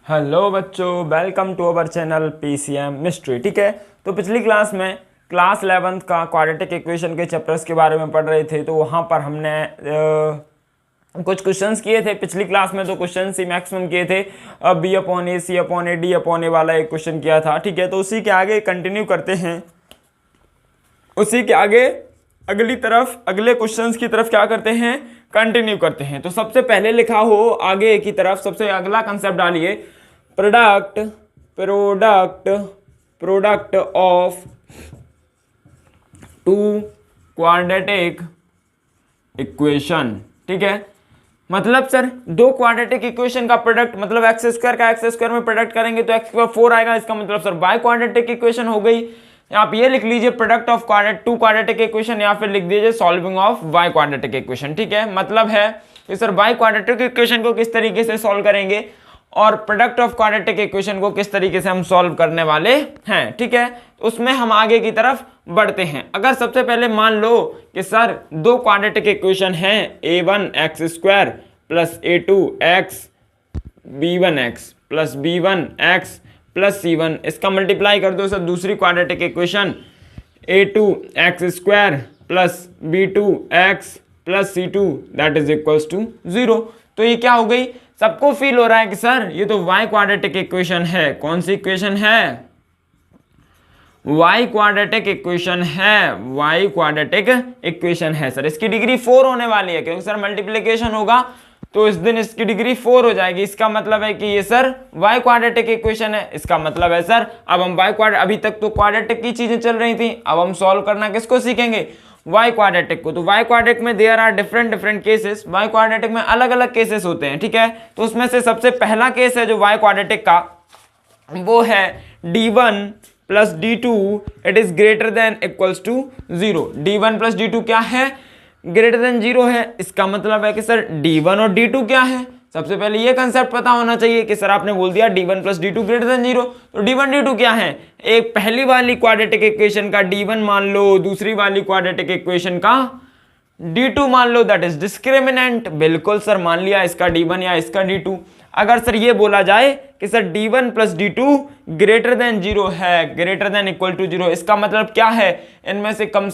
Hello बच्चों, welcome to our channel PCM mystery. ठीक है, तो पिछली क्लास में क्लास 11th का क्वाड्रेटिक इक्वेशन के चैप्टर्स के बारे में पढ़ रहे थे। तो वहाँ पर हमने कुछ क्वेश्चंस किए थे पिछली क्लास में। तो क्वेश्चन ही मैक्सिमम किए थे। अब बी अपॉन ए, सी अपॉन ए, डी अपॉन ए वाला एक क्वेश्चन किया था। ठीक है, तो उसी के आगे कंटिन्यू करते हैं। उसी के आगे अगले क्वेश्चंस की तरफ क्या करते हैं, कंटिन्यू करते हैं। तो सबसे पहले लिखा हो आगे की तरफ, सबसे अगला कंसेप्ट डालिए, product of two quadratic equation. ठीक है, मतलब सर दो क्वाड्रेटिक इक्वेशन का प्रोडक्ट, मतलब एक्स स्क्वायर का एक्स स्क्वायर में प्रोडक्ट करेंगे तो एक्स स्क्वायर 4 आएगा। इसका मतलब सर बाय क्वाड्रेटिक इक्वेशन हो गई। आप ये लिख लीजिए product of two quadratic equation, या फिर लिख दीजिए solving of by quadratic equation. ठीक है, मतलब है कि सर बाय क्वाड्रेटिक इक्वेशन को किस तरीके से सॉल्व करेंगे और प्रोडक्ट ऑफ क्वाड्रेटिक इक्वेशन को किस तरीके से हम सॉल्व करने वाले हैं। ठीक है, उसमें हम आगे की तरफ बढ़ते हैं। अगर सबसे पहले मान लो कि सर दो क्वाड्रेटिक इक्वेशन हैं, a1 x square plus a2 x b1 x plus b1 x plus c1, इसका मल्टीप्लाई कर दो सर दूसरी quadratic equation a2 x square plus b2 x plus c2 that is equals to 0। तो ये क्या हो गई, सबको फील हो रहा है कि सर ये तो y क्वाड्रेटिक इक्वेशन है। कौन सी इक्वेशन है, y क्वाड्रेटिक इक्वेशन है, y क्वाड्रेटिक इक्वेशन है। सर इसकी डिग्री 4 होने वाली है, क्योंकि सर मल्टीप्लिकेशन होगा तो इस दिन इसकी डिग्री 4 हो जाएगी। इसका मतलब है कि ये सर y क्वाड्रेटिक इक्वेशन है। इसका मतलब है सर अब हम y क्वाड्रेटिक, अभी तक तो क्वाड्रेटिक की चीजें चल रही थी, अब हम सॉल्व करना किसको सीखेंगे, y क्वाड्रेटिक को। तो y क्वाड्रेटिक में there are different cases, y quadratic में अलग अलग केसेस होते हैं। ठीक है, तो उसमें से सबसे पहला केस है जो y क्वाड्रेटिक का, वो है d1 plus d2 it is greater than equals to 0। d1 plus d2 क्या है, ग्रेटर देन 0 है। इसका मतलब है कि सर d1 और d2 क्या है, सबसे पहले ये कंसेप्ट पता होना चाहिए कि सर आपने बोल दिया d1 plus d2 greater than 0, तो d1 d2 क्या है। एक पहली वाली क्वाड्रेटिक इक्वेशन का d1 मान लो, दूसरी वाली क्वाड्रेटिक इक्वेशन का d2 मान लो, दैट इज डिस्क्रिमिनेंट। बिल्कुल सर मान लिया इसका d1 या इसका d2। अगर सर ये बोला जाए कि sir d1 plus d2 greater than 0 है, ग्रेटर देन इक्वल टू 0, इसका मतलब क्या है, इनमें से कम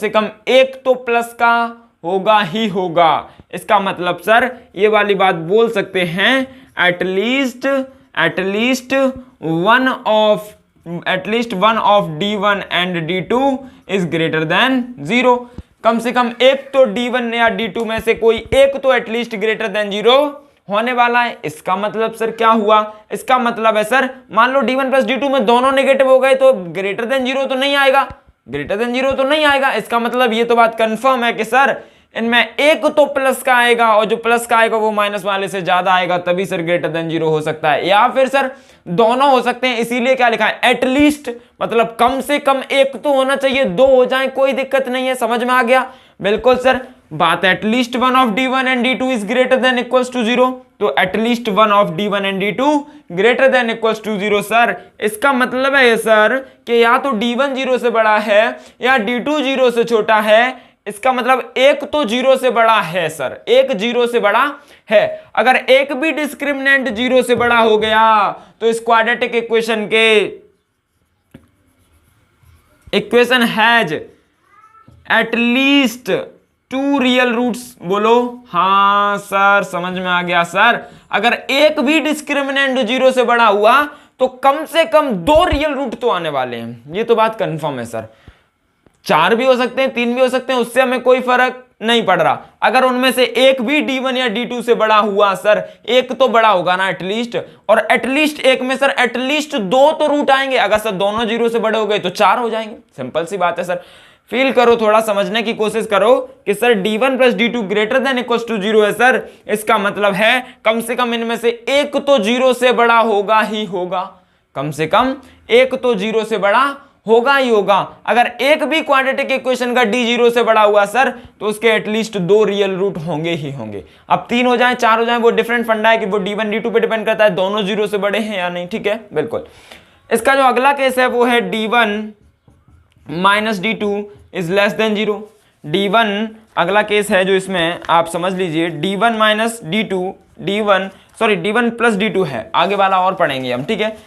एक तो प्लस का होगा ही होगा। इसका मतलब सर ये वाली बात बोल सकते हैं, at least one of d1 and d2 is greater than 0। कम से कम एक तो d1 या d2 में से कोई एक तो एटलीस्ट ग्रेटर देन 0 होने वाला है। इसका मतलब सर क्या हुआ, इसका मतलब है सर मान लो d1 प्लस d2 में दोनों नेगेटिव हो गए तो ग्रेटर देन 0 तो नहीं आएगा, ग्रेटर देन 0 तो नहीं आएगा। इसका मतलब ये तो बात कंफर्म है कि सर इनमें एक तो प्लस का आएगा, और जो प्लस का आएगा वो माइनस वाले से ज्यादा आएगा, तभी सर ग्रेटर देन 0 हो सकता है। या फिर सर दोनों हो सकते हैं, इसीलिए क्या लिखा है, एटलीस्ट, मतलब कम से कम एक तो होना चाहिए, दो हो जाए कोई दिक्कत नहीं है। समझ में आ गया, बिल्कुल सर बात, at least one of d1 and d2 is greater than equals to 0। तो at least one of d1 and d2 greater than equals to 0। Sir इसका मतलब है सर कि या तो d1 0 से बड़ा है या d2 0 से छोटा है। इसका मतलब एक तो 0 से बड़ा है सर, एक 0 से बड़ा है। अगर एक भी डिस्क्रिमिनेंट 0 से बड़ा हो गया तो इस क्वाड्रेटिक इक्वेशन के equation has at least 2 real roots. बोलो हाँ सर, समझ में आ गया सर। अगर एक भी डिस्क्रिमिनेंट 0 से बड़ा हुआ तो कम से कम 2 रियल रूट तो आने वाले हैं, ये तो बात कंफर्म है सर। 4 भी हो सकते हैं, 3 भी हो सकते हैं, उससे हमें कोई फर्क नहीं पड़ रहा। अगर उनमें से एक भी d1 या d2 से बड़ा हुआ सर, एक तो बड़ा होगा ना एटलीस्ट, और एटलीस्ट एक में सर एटलीस्ट 2 तो रूट आएंगे। अगर सर दोनों 0 से बड़े हो गए तो 4 हो जाएंगे। सिंपल सी बात है सर। फील करो, थोड़ा समझने की कोशिश करो कि sir d1 plus d2 greater than equals to 0 है सर। इसका मतलब है कम से कम इनमें से एक तो 0 से बड़ा होगा ही होगा, कम से कम एक तो 0 से बड़ा होगा ही होगा। अगर एक भी क्वाड्रेटिक इक्वेशन का d 0 से बड़ा हुआ सर तो उसके एटलीस्ट 2 रियल रूट होंगे ही होंगे। अब 3 हो जाए 4 हो जाए वो डिफरेंट फंडा है कि वो d1 d2 पे डिपेंड करता है दोनों 0 से बड़े हैं या नहीं। ठीक है, बिल्कुल। इसका जो अगला केस है वो है d1 minus d2 is less than 0। D1 अगला केस है जो इसमें आप समझ लीजिए D1 minus D2 D1 plus D2 है, आगे वाला और पढ़ेंगे हम, ठीक है।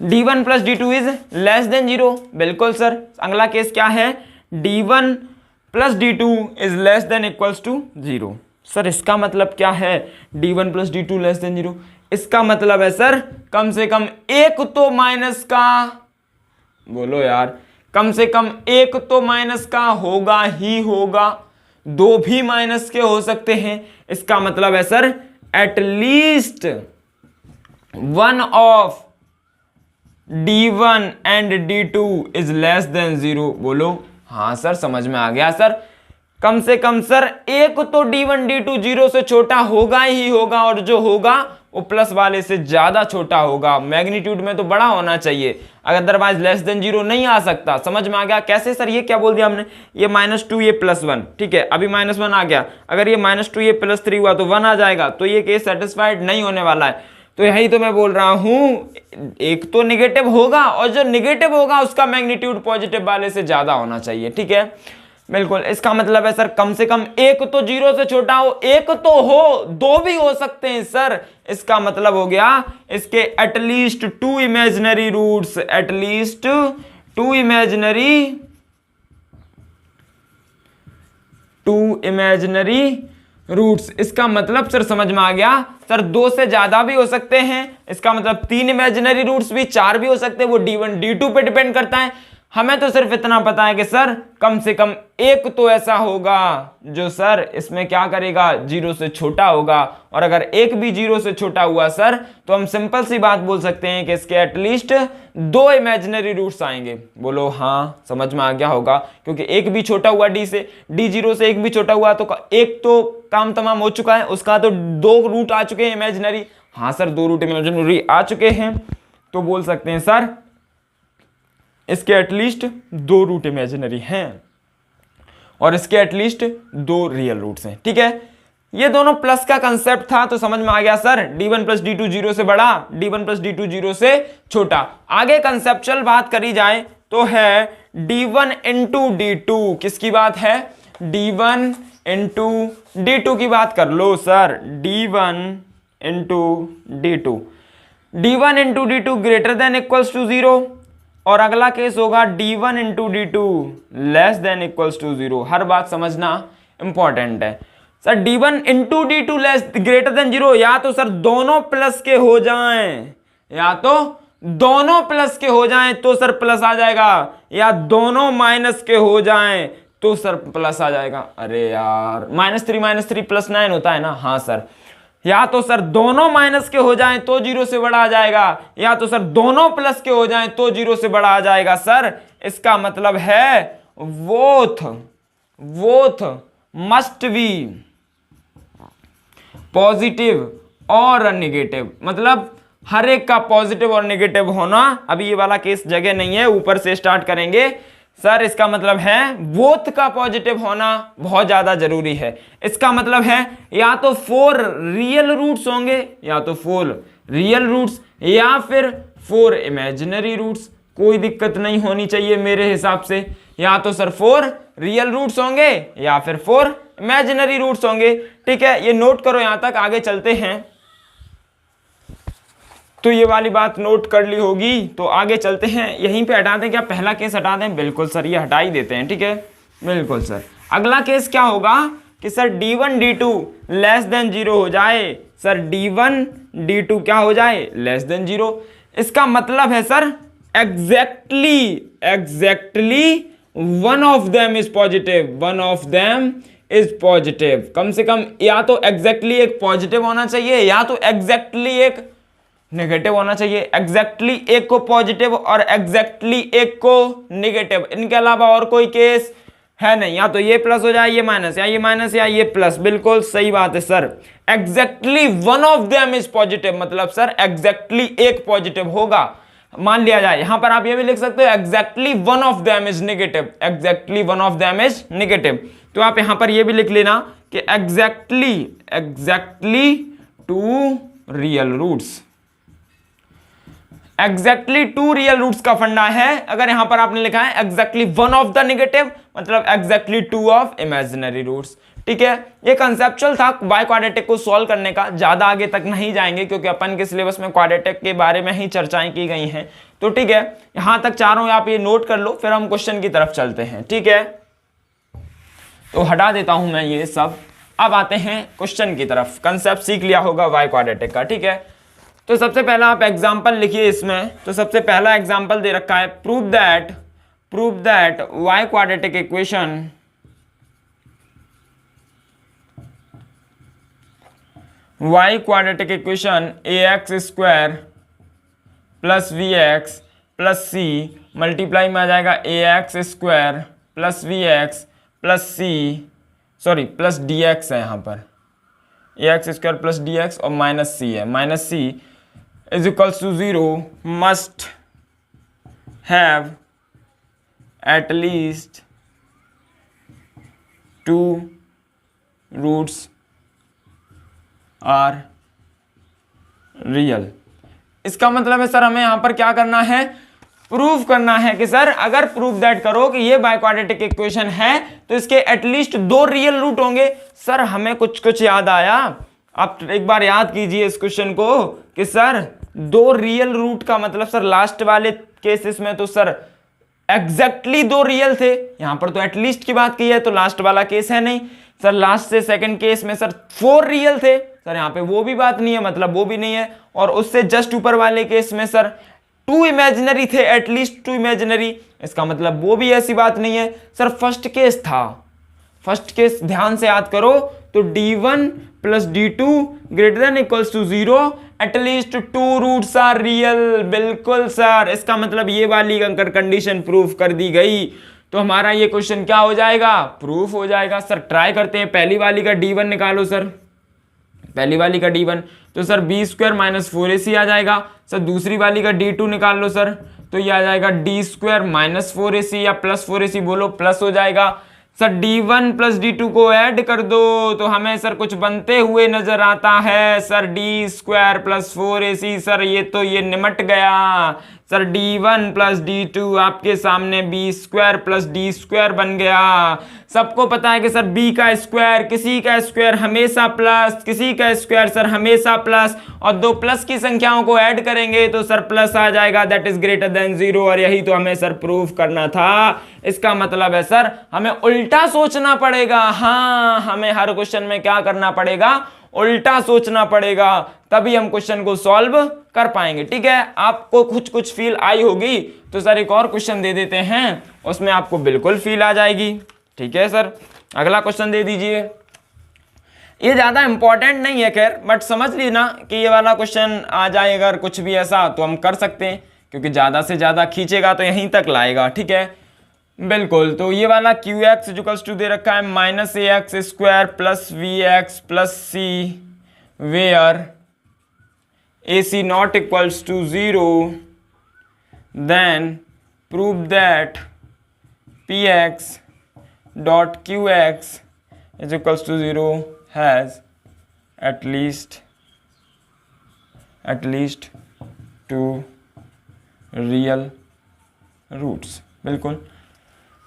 D1 plus D2 is less than 0, बिल्कुल सर। अगला केस क्या है, D1 plus D2 is less than equals to 0। Sir इसका मतलब क्या है, D1 plus D2 less than 0, इसका मतलब है सर कम से कम एक तो माइनस का, बोलो यार, कम से कम एक तो माइनस का होगा ही होगा, दो भी माइनस के हो सकते हैं। इसका मतलब है sir at least one of D1 and D2 is less than 0। बोलो हाँ सर, समझ में आ गया सर। कम से कम सर एक तो D1 D2 0 से छोटा होगा ही होगा, और जो होगा वो प्लस वाले से ज्यादा छोटा होगा, मैग्नीट्यूड में तो बड़ा होना चाहिए, अदरवाइज लेस देन 0 नहीं आ सकता। समझ में आ गया कैसे सर, ये क्या बोल दिया हमने, ये -2 ये +1, ठीक है, अभी -1 आ गया, अगर ये -2 ये +3 हुआ तो 1 आ जाएगा, तो ये केस सेटिस्फाइड नहीं होने वाला है। तो यही तो मैं बोल रहा हूं, एक तो निगेटिव होगा और जो निगेटिव होगा उसका मैग्नीट्यूड पॉजिटिव वाले से ज्यादा होना चाहिए, ठीक है, बिल्कुल। इसका मतलब है सर कम से कम एक तो 0 से छोटा हो, एक तो हो, दो भी हो सकते हैं सर। इसका मतलब हो गया इसके at least two imaginary roots, at least two imaginary roots. इसका मतलब सर समझ में आ गया सर, दो से ज्यादा भी हो सकते हैं, इसका मतलब 3 इमेजिनरी रूट्स भी, 4 भी हो सकते हैं, वो D1 D2 पे डिपेंड करता है। हमें तो सिर्फ इतना पता है कि सर कम से कम एक तो ऐसा होगा जो सर इसमें क्या करेगा, 0 से छोटा होगा, और अगर एक भी 0 से छोटा हुआ सर तो हम सिंपल सी बात बोल सकते हैं कि इसके एटलीस्ट 2 इमेजिनरी रूट्स आएंगे। बोलो हाँ, समझ में आ गया होगा, क्योंकि एक भी छोटा हुआ D0 से एक भी छोटा हुआ तो एक तो काम तमाम हो चुका है, उसका तो 2 रूट आ चुके हैं इमेजिनरी। हाँ सर, 2 रूट इमेजिनरी आ चुके हैं, तो बोल सकते हैं सर इसके एटलीस्ट 2 रूट इमेजिनरी हैं और इसके एटलीस्ट 2 रियल रूट्स हैं, ठीक है। ये दोनों प्लस का कंसेप्ट था, तो समझ में आ गया सर, D1 प्लस D2 0 से बड़ा, D1 प्लस D2 0 से छोटा। आगे कंसेप्चुअल बात करी जाए तो है D1 इंटू D2, किसकी बात है, D1 इंटू D2 की बात कर लो sir, D1 into D2, D1 into D2 greater than equals to 0, और अगला केस होगा D1 into D2 less than equals to 0। हर बात समझना इंपॉर्टेंट है sir. D1 into D2 less greater than 0, या तो सर दोनों प्लस के हो जाएं, या तो दोनों प्लस के हो जाएं तो सर प्लस आ जाएगा, या दोनों माइनस के हो जाएं तो सर प्लस आ जाएगा। अरे यार, -3 + 9 होता है ना, हाँ सर। या तो सर दोनों माइनस के हो जाएं तो 0 से बड़ा आ जाएगा, या तो सर दोनों प्लस के हो जाएं तो 0 से बड़ा आ जाएगा सर। इसका मतलब है बोथ मस्ट बी पॉजिटिव और नेगेटिव, मतलब हर एक का पॉजिटिव और नेगेटिव होना। अभी ये वाला केस जगह नहीं है, ऊपर से स्टार्ट करेंगे सर। इसका मतलब है बोथ का पॉजिटिव होना बहुत ज्यादा जरूरी है। इसका मतलब है या तो 4 रियल रूट्स होंगे, या तो 4 रियल रूट्स, या फिर 4 इमेजिनरी रूट्स, कोई दिक्कत नहीं होनी चाहिए मेरे हिसाब से। या तो सर 4 रियल रूट्स होंगे या फिर 4 इमेजिनरी रूट्स होंगे, ठीक है। ये नोट करो, यहां तक आगे चलते हैं तो ये वाली बात नोट कर ली होगी, तो आगे चलते हैं। यहीं पे हटा दें क्या, पहला केस हटा दें, बिल्कुल सर ये हटा ही देते हैं, ठीक है, बिल्कुल सर। अगला केस क्या होगा कि sir D1 D2 less than 0 हो जाए, सर D1 D2 क्या हो जाए, लेस देन 0। इसका मतलब है sir exactly one of them is positive, कम से कम या तो एग्जैक्टली एक पॉजिटिव होना चाहिए, या तो एग्जैक्टली एक नेगेटिव होना चाहिए। एग्जैक्टली एक को पॉजिटिव और एग्जैक्टली एक को नेगेटिव, इनके अलावा और कोई केस है नहीं। या तो ये प्लस हो जाए, ये माइनस, या ये माइनस या ये प्लस, बिल्कुल सही बात है sir. Exactly one of them is positive, मतलब सर एग्जैक्टली एक पॉजिटिव होगा, मान लिया जाए। यहां पर आप ये भी लिख सकते हो exactly one of them is negative, exactly one of them is negative. तो आप यहां पर ये भी लिख लेना कि exactly 2 real roots, exactly two real roots का फंडा है। अगर यहां पर आपने लिखा है exactly one of the negative, मतलब exactly two of imaginary roots. ठीक है, ये कंसेप्चुअल था बाय क्वाड्रेटिक को सॉल्व करने का, ज्यादा आगे तक नहीं जाएंगे क्योंकि अपन के सिलेबस में क्वाड्रेटिक के बारे में ही चर्चाएं की गई हैं। तो ठीक है, यहां तक चारों आप ये नोट कर लो, फिर हम क्वेश्चन की तरफ चलते हैं। ठीक है, तो हटा देता हूं मैं ये सब, अब आते हैं क्वेश्चन की तरफ। कंसेप्ट सीख लिया होगा बाय क्वाड्रेटिक का। ठीक है, तो सबसे पहला आप एग्जांपल लिखिए इसमें। तो सबसे पहला एग्जांपल दे रखा है, prove that y quadratic equation ax square plus vx plus c multiply में आ जाएगा ax square plus vx plus c, sorry plus dx है यहाँ पर, ax स्क्वायर प्लस dx और माइनस c है, minus c is equals to 0 must have at least 2 roots are real. इसका मतलब है सर हमें यहां पर क्या करना है, प्रूव करना है कि सर अगर प्रूव दैट करो कि ये बाय क्वाड्रेटिक इक्वेशन है तो इसके एटलीस्ट 2 रियल रूट होंगे। सर हमें कुछ याद आया, आप एक बार याद कीजिए इस क्वेश्चन को कि सर 2 रियल रूट का मतलब सर लास्ट वाले केसेस में तो सर एग्जैक्टली 2 रियल थे, यहां पर तो एटलीस्ट की बात की है तो लास्ट वाला केस है नहीं। सर लास्ट से सेकंड केस में सर 4 रियल थे, सर यहाँ पे वो भी बात नहीं है, मतलब वो भी नहीं है। और उससे जस्ट ऊपर वाले केस में सर 2 इमेजिनरी थे, एटलीस्ट 2 इमेजिनरी, इसका मतलब वो भी ऐसी बात नहीं है। सर फर्स्ट केस था, फर्स्ट केस ध्यान से याद करो, तो d1 plus d2 greater than equals to 0, at least 2 roots are real. बिल्कुल सर, इसका मतलब ये वाली कंडीशन प्रूफ कर दी गई, तो हमारा ये क्वेश्चन क्या हो जाएगा, प्रूफ हो जाएगा। सर ट्राई करते हैं, पहली वाली का d1 निकालो सर, पहली वाली का d1 तो sir b square minus 4ac आ जाएगा। सर दूसरी वाली का d2 निकाल लो सर, तो ये आ जाएगा d स्क्वायर माइनस 4ac या प्लस 4ac, बोलो प्लस हो जाएगा। सर d1 प्लस d2 को ऐड कर दो तो हमें सर कुछ बनते हुए नजर आता है, sir d square plus 4ac, sir ये निमट गया। सर d1 प्लस d2 आपके सामने b square plus d square बन गया। सबको पता है कि सर b का स्क्वायर, किसी का स्क्वायर हमेशा प्लस, किसी का स्क्वायर सर हमेशा प्लस, और 2 प्लस की संख्याओं को ऐड करेंगे तो सर प्लस आ जाएगा, दैट इज ग्रेटर देन 0। और यही तो हमें सर प्रूफ करना था। इसका मतलब है सर हमें उल्टा सोचना पड़ेगा। हाँ, हमें हर क्वेश्चन में क्या करना पड़ेगा, उल्टा सोचना पड़ेगा, तभी हम क्वेश्चन को सॉल्व कर पाएंगे। ठीक है, आपको कुछ फील आई होगी तो सर एक और क्वेश्चन दे देते हैं, उसमें आपको बिल्कुल फील आ जाएगी। ठीक है सर, अगला क्वेश्चन दे दीजिए। ये ज्यादा इंपॉर्टेंट नहीं है खैर, बट समझ लेना कि ये वाला क्वेश्चन आ जाए अगर कुछ भी ऐसा तो हम कर सकते हैं, क्योंकि ज्यादा से ज्यादा खींचेगा तो यहीं तक लाएगा। ठीक है, बिल्कुल। तो ये वाला qx इक्वल्स टू दे रखा है minus ax square plus vx plus c where ac not equals to 0, then prove that px dot qx is equals to 0 has at least 2 real roots. बिल्कुल,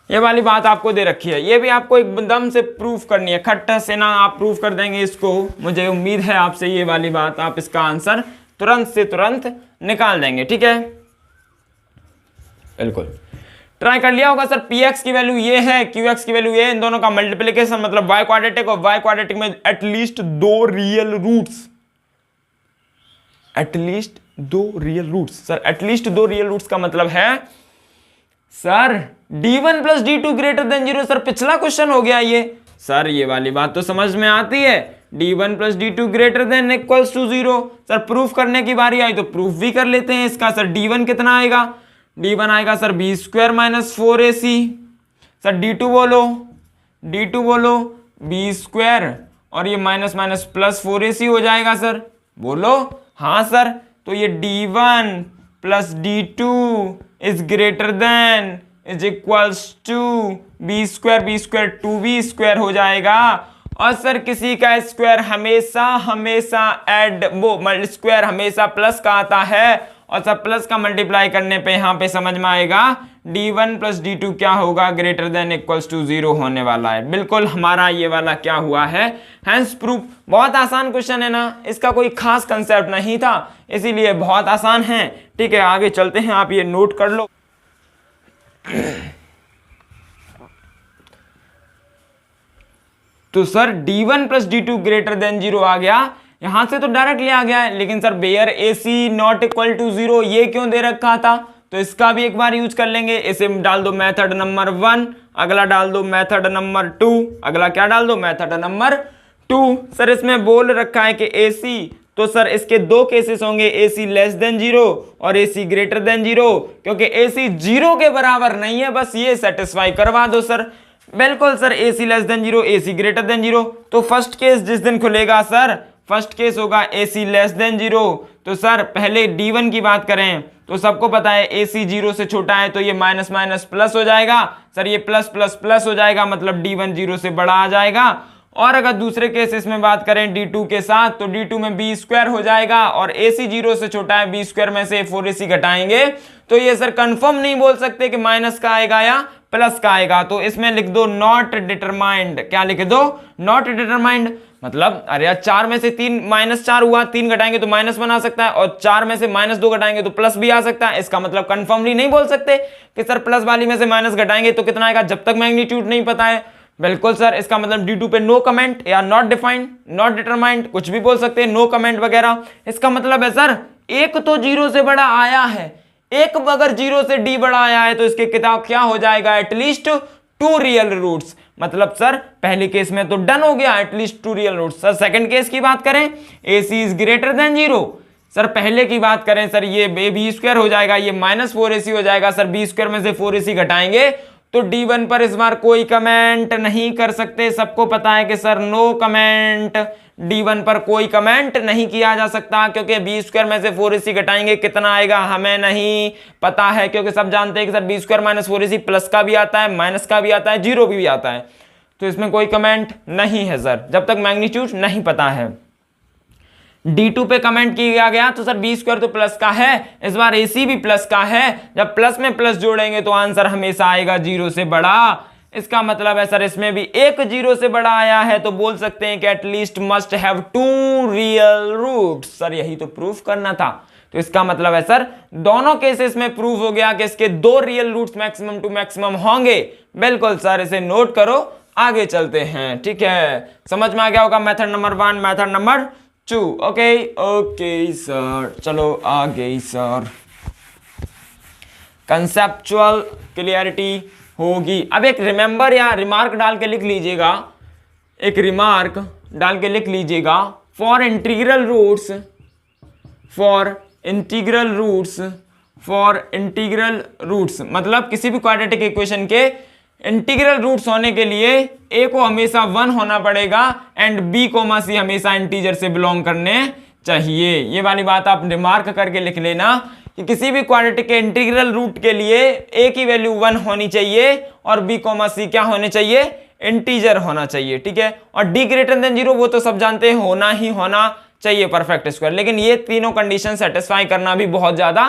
ये वाली बात आपको दे रखी है, ये भी आपको एकदम से प्रूफ करनी है, खट्टा से ना आप प्रूफ कर देंगे इसको। मुझे उम्मीद है आपसे ये वाली बात, आप इसका आंसर तुरंत से तुरंत निकाल देंगे। ठीक है, बिल्कुल ट्राई कर लिया होगा। सर px की वैल्यू ये है, qx की वैल्यू ये, इन दोनों का मल्टीप्लिकेशन मतलब y क्वाड्रेटिक, और y क्वाड्रेटिक में at least 2 real roots, at least 2 real roots. Sir at least 2 real roots का मतलब है sir d1 plus d2 greater than 0। Sir पिछला क्वेश्चन हो गया ये। सर ये वाली बात तो समझ में आती है, d1 plus d2 greater than equals to 0। Sir proof करने की बारी आई तो प्रूफ भी कर लेते हैं इसका। सर d1 कितना आएगा, d1 आएगा sir b square minus 4ac। Sir d2 बोलो b स्क्वायर और ये माइनस माइनस प्लस 4ac हो जाएगा। सर बोलो हाँ सर, तो ये d1 plus d2 is greater than is equals to be square 2b square हो जाएगा। और सर किसी का स्क्वायर हमेशा ऐड वो स्क्वायर हमेशा प्लस का आता है, और सर प्लस का मल्टीप्लाई करने पे यहाँ पे समझ में आएगा d1 प्लस d2 क्या होगा, ग्रेटर देन इक्वल्स टू 0 होने वाला है। बिल्कुल हमारा ये वाला क्या हुआ है, हैंस प्रूफ। बहुत आसान क्वेश्चन है ना, इसका कोई खास कंसेप्ट नहीं था, इसीलिए बहुत आसान है। ठीक है, आगे चलते हैं, आप ये नोट कर लो। तो sir d1 plus d2 greater than 0 आ गया, यहां से तो डायरेक्टली आ गया है, लेकिन sir where AC not equal to 0 ये क्यों दे रखा था, तो इसका भी एक बार यूज कर लेंगे। इसे डाल दो मेथड नंबर 1, अगला डाल दो मेथड नंबर 2, अगला क्या डाल दो, मेथड नंबर 2। सर इसमें बोल रखा है कि AC, तो सर इसके दो केसेस होंगे, AC लेस देन 0 और AC ग्रेटर देन 0, क्योंकि AC 0 के बराबर नहीं है, बस ये सेटिस्फाई करवा दो सर। बिल्कुल sir, AC less than 0, AC greater than 0। तो फर्स्ट केस जिस दिन खुलेगा सर, फर्स्ट केस होगा AC लेस देन 0। तो सर पहले D1 की बात करें तो सबको पता है AC 0 से छोटा है, तो ये माइनस माइनस प्लस हो जाएगा सर, ये प्लस प्लस प्लस हो जाएगा, मतलब D1 0 से बड़ा आ जाएगा। और अगर दूसरे केसेस में बात करें D2 के साथ, तो D2 में b स्क्वायर हो जाएगा, और AC 0 से छोटा है, b स्क्वायर में से 4AC घटाएंगे तो ये सर कंफर्म नहीं बोल सकते कि माइनस का आएगा या प्लस का आएगा, तो इसमें लिख दो नॉट डिटरमाइंड। क्या लिख दो, नॉट डिटरमाइंड। मतलब अरे यार 4 में से 3 -4 हुआ, 3 घटाएंगे तो माइनस बना सकता है, और 4 में से -2 घटाएंगे तो प्लस भी आ सकता है। इसका मतलब कंफर्मली नहीं बोल सकते कि सर प्लस वाली में से माइनस घटाएंगे तो कितना आएगा, जब तक मैग्नीट्यूड नहीं पता है। बिल्कुल सर, इसका मतलब D2 पे नो कमेंट या नॉट डिफाइंड, नॉट डिटरमाइंड, कुछ भी बोल सकते हैं, नो कमेंट वगैरह। इसका मतलब है सर एक तो 0 से बड़ा आया है, एक अगर 0 से D बड़ा आया है तो इसके किताब क्या हो जाएगा, एटलीस्ट 2 रियल रूट्स। मतलब सर पहले केस में तो डन हो गया, at least 2 real roots. Sir second case की बात करें, AC is greater than 0। Sir पहले की बात करें सर, ये b स्क्वायर हो जाएगा, ये -4AC हो जाएगा सर, b स्क्वायर में से 4AC घटाएंगे तो D1 पर इस बार कोई कमेंट नहीं कर सकते। सबको पता है कि सर नो कमेंट, D1 पर कोई कमेंट नहीं किया जा सकता, क्योंकि b स्क्वायर में से 4AC घटाएंगे कितना आएगा हमें नहीं पता है, क्योंकि सब जानते हैं कि sir b square minus 4AC plus का भी आता है, माइनस का भी आता है, 0 भी आता है, तो इसमें कोई कमेंट नहीं है सर, जब तक मैग्नीट्यूड नहीं पता है। D2 पे कमेंट किया गया तो सर b स्क्वायर तो प्लस का है, इस बार AC भी प्लस का है, जब प्लस में प्लस जोड़ेंगे तो आंसर हमेशा आएगा 0 से बड़ा। इसका मतलब है सर इसमें भी एक 0 से बड़ा आया है, तो बोल सकते हैं कि at least must have 2 real roots. Sir यही तो प्रूफ करना था, तो इसका मतलब है सर दोनों केसेस में प्रूफ हो गया कि इसके 2 real roots maximum two maximum होंगे। बिल्कुल सर, इसे नोट करो, आगे चलते हैं। ठीक है, समझ में आ गया होगा method number 1, method number 2। Okay sir, चलो आगे सर, कंसेप्चुअल क्लियरिटी होगी। अब एक रिमेंबर या रिमार्क डाल के लिख लीजिएगा, एक रिमार्क डाल के लिख लीजिएगा, for integral roots, for integral roots, for integral roots, मतलब किसी भी क्वाड्रेटिक इक्वेशन के इंटीग्रल रूट्स होने के लिए a को हमेशा 1 होना पड़ेगा एंड b, c हमेशा इंटीजर से बिलोंग करने चाहिए। ये वाली बात आप रिमार्क करके लिख लेना कि किसी भी क्वाड्रेटिक के इंटीग्रल रूट के लिए a की वैल्यू 1 होनी चाहिए और b, c क्या होने चाहिए, इंटीजर होना चाहिए। ठीक है, और d ग्रेटर देन 0 वो तो सब जानते हैं, होना ही होना चाहिए परफेक्ट स्क्वायर, लेकिन ये तीनों कंडीशन सेटिस्फाई करना भी बहुत ज्यादा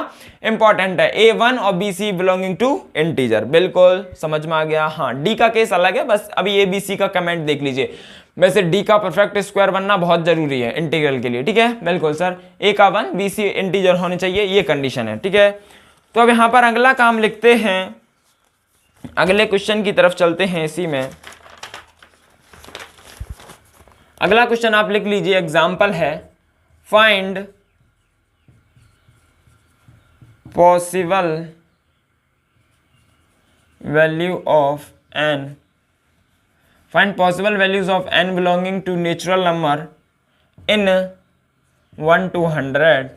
इंपॉर्टेंट है, A1 और BC बिलोंगिंग टू इंटीजर। बिल्कुल समझ में आ गया। हाँ, D का केस अलग है, बस अभी ABC का कमेंट देख लीजिए। वैसे D का परफेक्ट स्क्वायर बनना बहुत जरूरी है इंटीग्रल के लिए। ठीक है, बिल्कुल सर, A का 1 BC इंटीजर होने चाहिए, ये कंडीशन है। ठीक है, तो अब यहां पर अगला काम लिखते हैं, अगले क्वेश्चन की तरफ चलते हैं। इसी में अगला क्वेश्चन आप लिख लीजिए, एग्जाम्पल है, find possible value of n, find possible values of n belonging to natural number in 1 to 100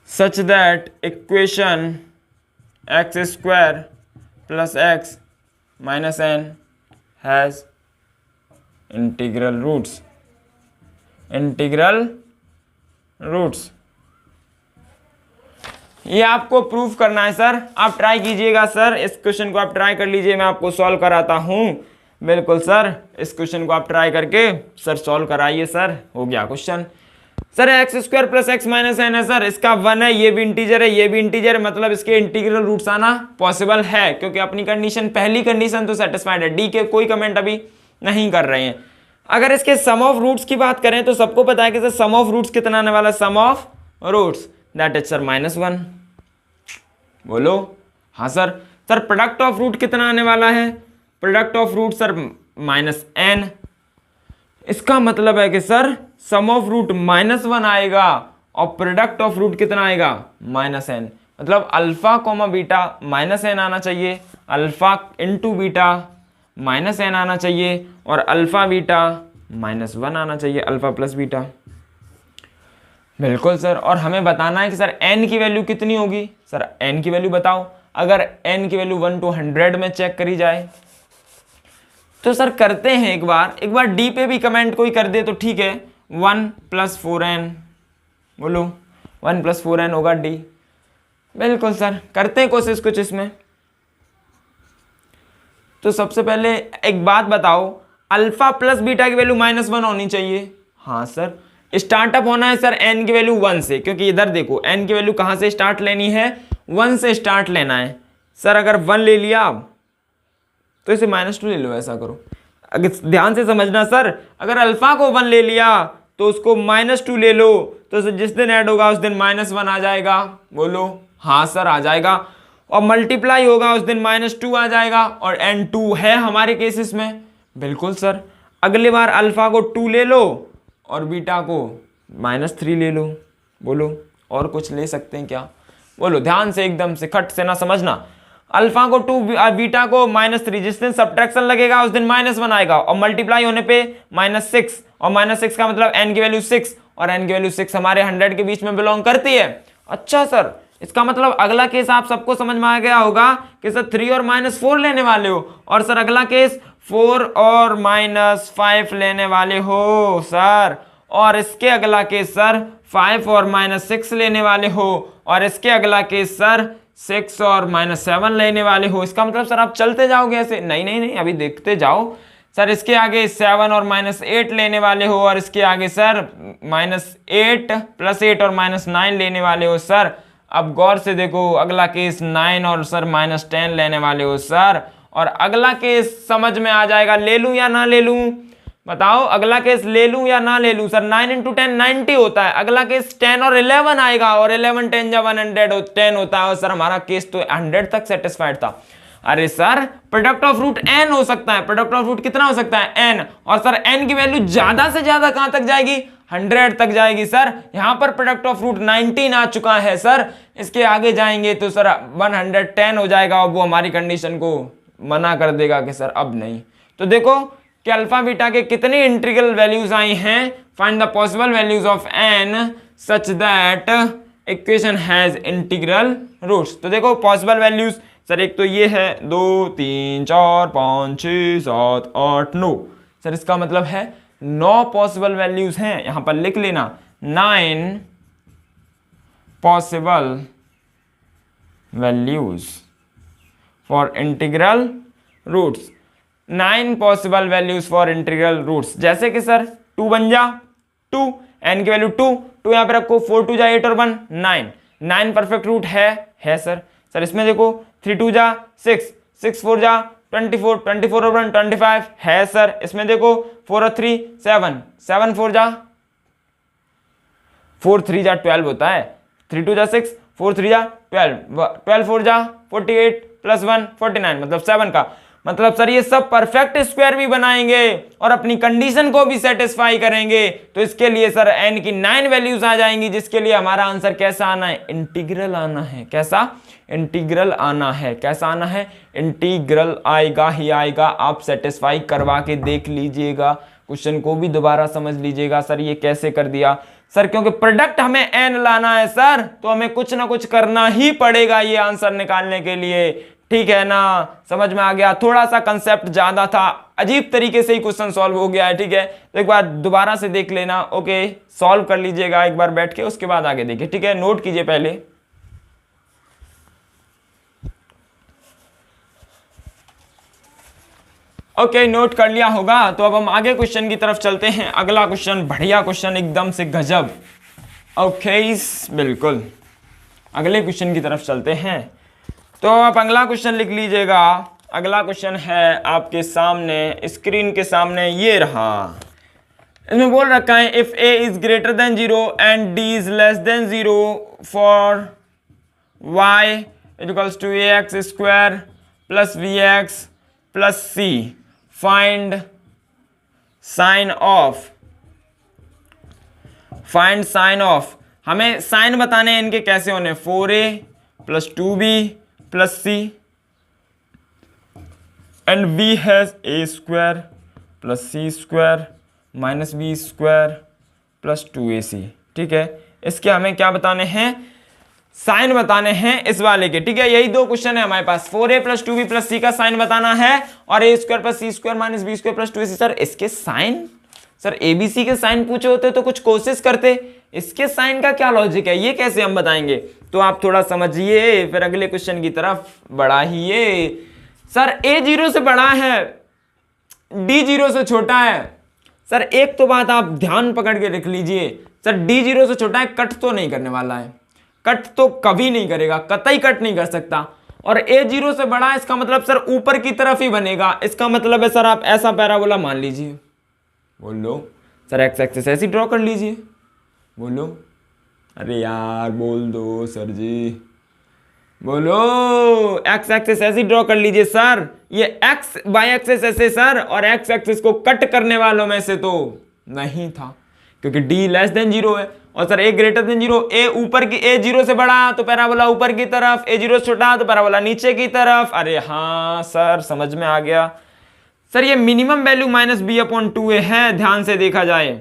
such that equation x square plus x minus n has integral roots, integral roots. ये आपको proof करना है sir, आप try कीजिएगा sir, इस question को आप try कर लीजिए, मैं आपको सॉल्व कराता हूं। बिल्कुल सर, इस क्वेश्चन को आप ट्राई करके सर सॉल्व कराइए सर, हो गया question. Sir x square plus x minus n है सर, इसका 1 है, ये भी इंटीजर है, ये भी इंटीजर है, मतलब इसके इंटीग्रल रूट्स आना पॉसिबल है, क्योंकि अपनी कंडीशन, पहली कंडीशन तो सेटिस्फाइड है। डी के कोई कमेंट अभी नहीं कर रहे हैं। अगर इसके सम ऑफ रूट्स की बात करें तो सबको पता है कि सर सम ऑफ रूट्स कितना आने वाला है, sum of roots that is sir -1। बोलो हाँ sir. Sir product of root कितना आने वाला है, product of root sir -n। इसका मतलब है कि सर सम ऑफ रूट -1 आएगा और प्रोडक्ट ऑफ रूट कितना आएगा, -n। मतलब अल्फा कोमा बीटा -n आना चाहिए, अल्फा इंटू बीटा -n आना चाहिए, और अल्फा बीटा -1 आना चाहिए, अल्फा प्लस बीटा। बिल्कुल सर, और हमें बताना है कि सर n की वैल्यू कितनी होगी। सर n की वैल्यू बताओ। अगर n की वैल्यू 1 to 100 में चेक करी जाए तो सर करते हैं एक बार डी पे भी कमेंट कोई कर दे तो ठीक है। 1 + 4n, बोलो 1 + 4n होगा डी। बिल्कुल सर, करते हैं कोशिश कुछ इसमें। तो सबसे पहले एक बात बताओ, अल्फा प्लस बीटा की वैल्यू -1 होनी चाहिए। हाँ सर, स्टार्टअप होना है सर n की वैल्यू 1 से, क्योंकि इधर देखो n की वैल्यू कहां से स्टार्ट लेनी है, 1 से स्टार्ट लेना है। सर अगर 1 ले लिया आप तो इसे -2 ले लो, ऐसा करो। अगर ध्यान से समझना सर, अगर अल्फा को 1 ले लिया तो उसको -2 ले लो, तो जिस दिन ऐड होगा उस दिन -1 आ जाएगा। बोलो हाँ सर आ जाएगा, और मल्टीप्लाई होगा उस दिन -2 आ जाएगा, और n 2 है हमारे केसेस में। बिल्कुल सर, अगली बार अल्फा को 2 ले लो और बीटा को -3 ले लो। बोलो और कुछ ले सकते हैं क्या, बोलो ध्यान से, एकदम से खट से ना समझना। अल्फा को 2, बीटा को -3, जिस दिन सब्ट्रैक्शन लगेगा उस दिन -1 आएगा, और मल्टीप्लाई होने पे -6, और -6 का मतलब n की वैल्यू 6, और n की वैल्यू 6 हमारे 100 के बीच में बिलोंग करती है। अच्छा सर, इसका मतलब अगला केस आप सबको समझ में आ गया होगा कि सर 3 और -4 लेने वाले हो, और सर अगला केस 4 और -5 लेने वाले हो सर, और इसके अगला केस सर 5 और -6 लेने वाले हो, और इसके अगला केस सर 6 और -7 लेने वाले हो। इसका मतलब सर आप चलते जाओगे ऐसे, नहीं नहीं नहीं, अभी देखते जाओ। सर इसके आगे 7 और -8 लेने वाले हो, और इसके आगे सर -8 + 8 और -9 लेने वाले हो सर। अब गौर से देखो, अगला केस 9 और सर -10 लेने वाले हो सर, और अगला केस समझ में आ जाएगा, ले लूं या ना ले लूं, बताओ अगला केस ले लूं या ना ले लूं। सर 9 × 10 90 होता है, अगला केस 10 और 11 आएगा, और 11 10 जा 110 होता है, और सर हमारा केस तो 100 तक सेटिस्फाइड था। अरे sir product of root n हो सकता है, प्रोडक्ट ऑफ रूट कितना हो सकता है, n, और सर n की वैल्यू ज्यादा से ज्यादा कहां तक जाएगी, 100 तक जाएगी। सर यहां पर प्रोडक्ट ऑफ रूट 19 आ चुका है सर, इसके आगे जाएंगे तो सर 110 हो जाएगा, और वो हमारी कंडीशन को मना कर देगा कि सर अब नहीं। तो देखो कि अल्फा बीटा के कितनी इंटीग्रल वैल्यूज आई हैं, find the possible values of n such that equation has integral roots. तो देखो पॉसिबल वैल्यूज सर, एक तो ये है 2 3 4 5 6 7 8 9। सर इसका मतलब है 9 पॉसिबल वैल्यूज हैं, यहां पर लिख लेना 9 possible values for integral roots, 9 possible values for integral roots. जैसे कि सर 2 बन जा 2, n की वैल्यू 2 यहां पे रखो, 4 2 जा 8 और 1 9, 9 परफेक्ट रूट है सर। सर इसमें देखो 3 2 जा 6, 6 4 जा 24, 24 और 1 25 है सर। इसमें देखो 4 और 3 7, 7 4 जा 4 3 जा 12 होता है, 3 2 जा 6, 4 3 जा 12, 12 4 जा 48 + 1 49, मतलब 7 का मतलब सर ये सब परफेक्ट स्क्वायर भी बनाएंगे और अपनी कंडीशन को भी सेटिस्फाई करेंगे। तो इसके लिए सर n की 9 वैल्यूज आ जाएंगी, जिसके लिए हमारा आंसर कैसा आना है, इंटीग्रल आना है। कैसा, इंटीग्रल आना है। कैसा आना है, इंटीग्रल आएगा ही आएगा। आप सेटिस्फाई करवा के देख लीजिएगा, क्वेश्चन को भी दोबारा समझ लीजिएगा। सर ये कैसे कर दिया सर, क्योंकि प्रोडक्ट हमें n लाना है सर, तो हमें कुछ ना कुछ करना ही पड़ेगा ये आंसर निकालने के लिए। ठीक है ना, समझ में आ गया। थोड़ा सा कंसेप्ट ज्यादा था, अजीब तरीके से ही क्वेश्चन सॉल्व हो गया है। ठीक है, तो एक बार दोबारा से देख लेना। ओके, सॉल्व कर लीजिएगा एक बार बैठ के, उसके बाद आगे देखिए। ठीक है, नोट कीजिए पहले। ओके, नोट कर लिया होगा। तो अब हम आगे क्वेश्चन की तरफ चलते हैं। अगला क्वेश्चन बढ़िया क्वेश्चन, एकदम से गजब। ओके, बिल्कुल अगले क्वेश्चन की तरफ चलते हैं। तो आप अगला क्वेश्चन लिख लीजिएगा। अगला क्वेश्चन है आपके सामने, स्क्रीन के सामने, ये रहा। इसमें बोल रखा है if a is greater than 0 and d is less than 0 for y equals to ax square plus bx plus c, find sign of. Find sign of, हमें साइन बताने हैं इनके कैसे होने। 4a plus 2b plus c and b has a square plus c square minus B square plus 2ac। ठीक है, इसके हमें क्या बताने हैं, साइन बताने हैं इस वाले के। ठीक है, यही दो क्वेश्चन है हमारे पास। 4a plus 2b plus c का साइन बताना है और a square plus c square minus B square plus 2ac। Sir इसके साइन, सर abc के साइन पूछे होते तो कुछ कोशिश करते। इसके साइन का क्या लॉजिक है, ये कैसे हम बताएंगे। तो आप थोड़ा समझिए, फिर अगले क्वेश्चन की तरफ बढ़ाइए। सर a 0 से बड़ा है, d 0 से छोटा है। सर एक तो बात आप ध्यान पकड़ के रख लीजिए, सर d 0 से छोटा है, कट तो नहीं करने वाला है, कट तो कभी नहीं करेगा, कतई कट नहीं कर सकता। और a 0 से बड़ा है, इसका मतलब सर ऊपर की तरफ ही बनेगा। इसका मतलब है सर आप ऐसा पैराबोला मान लीजिए। बोलो सर, एक्स एक्सिस ऐसी ड्रॉ कर लीजिए। बोलो, अरे यार बोल दो सर जी, बोलो एक्स एक्सिस ऐसी ड्रॉ कर लीजिए। सर ये एक्स बाय एक्सिस ऐसे सर, और एक्स एक्सिस को कट करने वालों में से तो नहीं था, क्योंकि d लेस देन 0 है और sir a greater than 0। a ऊपर की, a 0 से बड़ा तो पैराबोला ऊपर की तरफ, a 0 से छोटा तो पैराबोला नीचे की तरफ। अरे हाँ सर, समझ में आ गया। सर ये minimum value minus B upon 2a है, ध्यान से देखा जाए।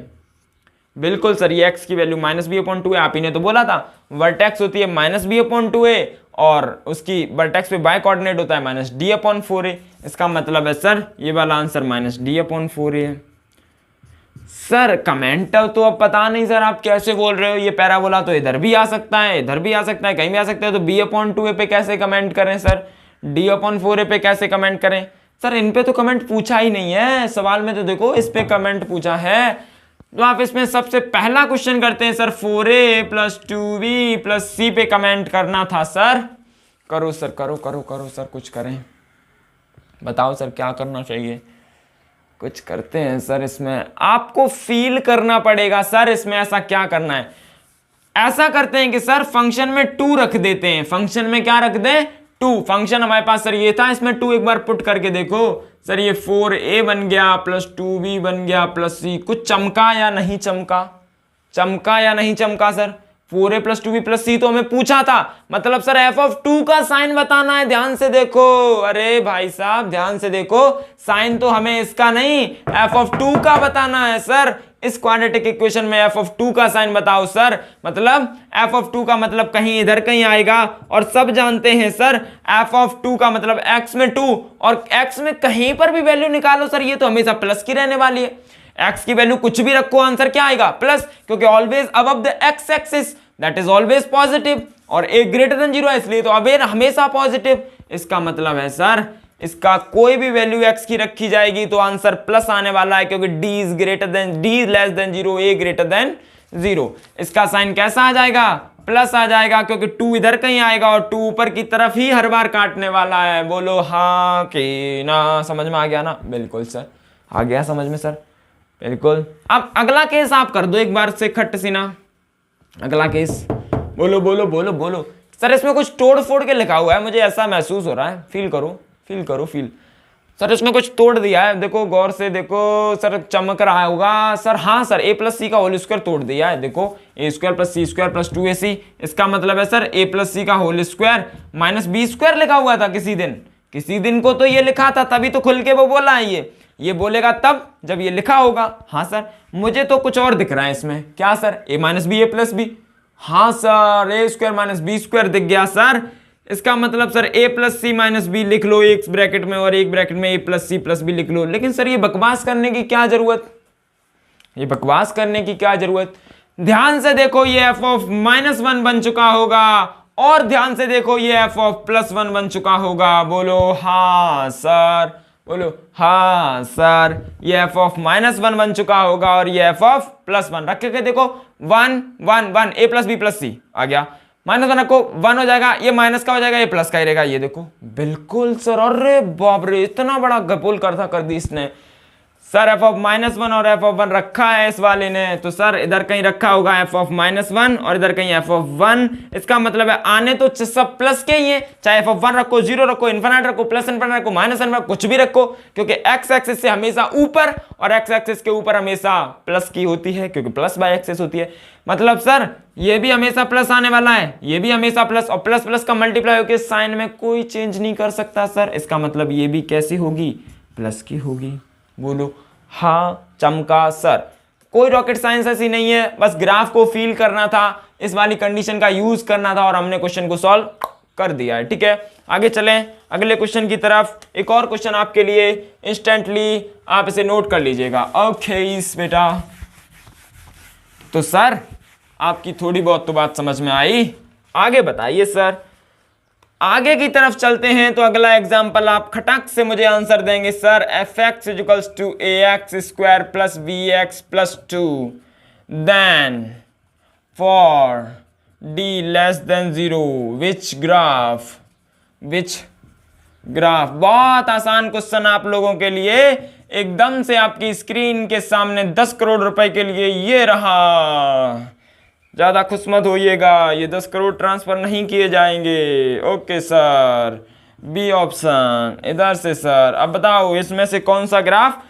बिल्कुल सर, ये x की value minus B upon 2a, आप ही ने तो बोला था वर्टेक्स होती है माइनस बी अपॉन 2a और उसकी वर्टेक्स पे बाय कोऑर्डिनेट होता है माइनस डी अपॉन 4a। इसका मतलब है सर ये वाला answer minus D upon 4a है। सर कमेंट तो अब पता नहीं सर आप कैसे बोल रहे हो, ये पैराबोला तो इधर भी आ सकता है, इधर भी आ सकता है, कहीं भी आ सकता है। तो b अपॉन 2a पे कैसे कमेंट करें सर, d अपॉन 4a पे कैसे कमेंट करें। सर इन पे तो कमेंट पूछा ही नहीं है सवाल में, तो देखो इस पे कमेंट पूछा है। तो आप इसमें सबसे पहला क्वेश्चन करते हैं sir, 4a plus 2b plus c पे कमेंट करना था सर। करो सर, करो करो करो सर, कुछ करें, बताओ सर क्या करना चाहिए, कुछ करते हैं सर। इसमें आपको फील करना पड़ेगा सर, इसमें ऐसा क्या करना है। ऐसा करते हैं कि सर फंक्शन में 2 रख देते हैं। फंक्शन में क्या रख दें, 2। फंक्शन हमारे पास सर ये था, इसमें 2 एक बार पुट करके देखो सर। ये 4a बन गया प्लस 2b बन गया प्लस c। कुछ चमका या नहीं चमका, चमका या नहीं चमका sir. 4a plus 2b plus c तो हमें पूछा था, मतलब सर f ऑफ 2 का साइन बताना है। ध्यान से देखो, अरे भाई साहब ध्यान से देखो, साइन तो हमें इसका नहीं f ऑफ 2 का बताना है सर। इस क्वाड्रेटिक इक्वेशन में f ऑफ 2 का साइन बताओ सर। मतलब f ऑफ 2 का मतलब कहीं इधर कहीं आएगा, और सब जानते हैं सर f ऑफ 2 का मतलब x में 2, और x में कहीं पर भी वैल्यू निकालो सर, ये तो हमेशा प्लस की रहने वाली है। x की वैल्यू कुछ भी रखो, आंसर क्या आएगा, प्लस, क्योंकि always above the x axis that is always positive, और a ग्रेटर देन 0 है इसलिए तो अबेर हमेशा पॉजिटिव। इसका मतलब है सर इसका कोई भी वैल्यू x की रखी जाएगी तो आंसर प्लस आने वाला है, क्योंकि d is greater then, d less than 0, a greater than 0। इसका साइन कैसा आ जाएगा, प्लस आ जाएगा, क्योंकि 2 इधर कहीं आएगा और 2 ऊपर की तरफ ही हर बार काटने वाला है। बोलो हाँ कि ना, समझ में आ गया ना। बिल्कुल सर, आ गया समझ में सर, बिल्कुल। अब अगला केस आप कर दो एक बार से खट सीना, अगला केस। बोलो बोलो बोलो बोलो सर, इसमें कुछ तोड़ फोड़ के लिखा हुआ है, मुझे ऐसा महसूस हो रहा है। फील करो, फील करो, फील। सर इसमें कुछ तोड़ दिया है, देखो गौर से देखो सर, चमक रहा होगा सर। हाँ सर, a प्लस सी का होल स्क्वायर तोड़ दिया है, देखो a square plus C square plus 2ac। इसका मतलब है सर a प्लस सी का whole square minus B square लिखा हुआ था किसी दिन को तो ये लिखा था, तभी तो खुल के वो बोला है। ये बोलेगा तब जब ये लिखा होगा। हाँ सर, मुझे तो कुछ और दिख रहा है इसमें। क्या sir, a minus b, a plus b. हाँ sir, a square minus B square दिख गया सर। इसका मतलब sir a plus C minus b लिख लो एक ब्रैकेट में, और एक ब्रैकेट में a plus C plus B लिख लो। लेकिन सर ये बकवास करने की क्या जरूरत, ये बकवास करने की क्या जरूरत। ध्यान से देखो, ये f ऑफ -1 बन चुका होगा, और ध्यान से देखो ये f ऑफ +1 बन चुका होगा। बोलो हाँ सर, बोलो हाँ सर, ये एफ ऑफ -1 बन चुका होगा और ये एफ ऑफ +1 रख के देखो 1 1 1 a प्लस बी प्लस सी आ गया, -1 रखो 1 हो जाएगा, ये माइनस का हो जाएगा, ये प्लस का ही रहेगा। ये देखो बिल्कुल सर, अरे बाप रे इतना बड़ा गपोल कर दी इसने। सर एफ ऑफ -1 और एफ ऑफ 1 रखा है इस वाले ने, तो सर इधर कहीं रखा होगा एफ ऑफ -1 और इधर कहीं एफ ऑफ 1। इसका मतलब है आने तो सब प्लस के ही है, चाहे एफ ऑफ 1 रखो, 0 रखो, इन्फिनिट रखो, प्लस इन्फिनिट रखो, माइनस इन्फिनिट कुछ भी रखो, क्योंकि एक्स एक्सिस से हमेशा ऊपर और एक्स एक्सिस के ऊपर हमेशा प्लस की होती है, क्योंकि प्लस बाय एक्सिस होती है। मतलब सर ये भी हमेशा प्लस आने वाला है, ये भी हमेशा प्लस, और प्लस प्लस का मल्टीप्लाई होकर साइन में कोई चेंज नहीं कर सकता सर। इसका मतलब ये भी कैसी होगी, प्लस की होगी। बोलो हाँ चमका सर। कोई रॉकेट साइंस ऐसी नहीं है, बस ग्राफ को फील करना था, इस वाली कंडीशन का यूज करना था और हमने क्वेश्चन को सॉल्व कर दिया है। ठीक है, आगे चलें अगले क्वेश्चन की तरफ। एक और क्वेश्चन आपके लिए इंस्टेंटली आप इसे नोट कर लीजिएगा। ओके इस बेटा, तो सर आपकी थोड़ी बहुत तो बात समझ में आई, आगे बताइए सर। आगे की तरफ चलते हैं, तो अगला एग्जांपल आप खटक से मुझे आंसर देंगे sir, fx = ax² + bx + 2 then for d < 0 which graph. बहुत आसान क्वेश्चन आप लोगों के लिए, एकदम से आपकी स्क्रीन के सामने 10 करोड़ रुपए के लिए ये रहा। ज्यादा खुश मत होइएगा, ये 10 करोड़ ट्रांसफर नहीं किए जाएंगे। ओके सर, बी ऑप्शन इधर से सर। अब बताओ इसमें से कौन सा ग्राफ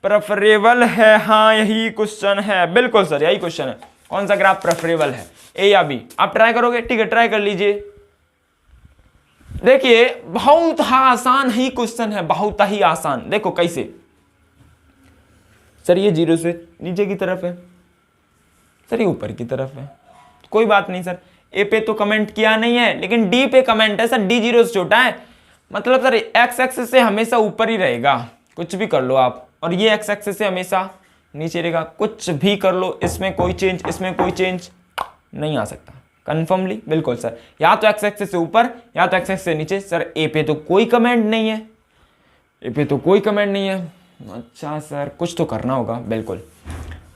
प्रेफरेबल है? हाँ यही क्वेश्चन है, बिल्कुल सर यही क्वेश्चन है। कौन सा ग्राफ प्रेफरेबल है, ए या बी? आप ट्राई करोगे? ठीक है ट्राई कर लीजिए। देखिए बहुत आसान ही क्वेश्चन है, बहुत ही आसान। देखो कैसे सर, ये 0 से नीचे की तरफ है सर, ये ऊपर की तरफ है, कोई बात नहीं सर। ए पे तो कमेंट किया नहीं है, लेकिन डी पे कमेंट है सर, डी 0 से छोटा है, मतलब सर एक्स एक्सिस से हमेशा ऊपर ही रहेगा, कुछ भी कर लो आप, और ये एक्स एक्सिस से हमेशा नीचे रहेगा, कुछ भी कर लो, इसमें कोई चेंज, इसमें कोई चेंज नहीं आ सकता कंफर्मली। बिल्कुल सर, या तो एक्स एक्सिस से ऊपर या तो एक्स एक्सिस से नीचे। सर ए पे तो कोई कमेंट नहीं है, ए पे तो कोई कमेंट नहीं है। अच्छा सर कुछ तो करना होगा। बिल्कुल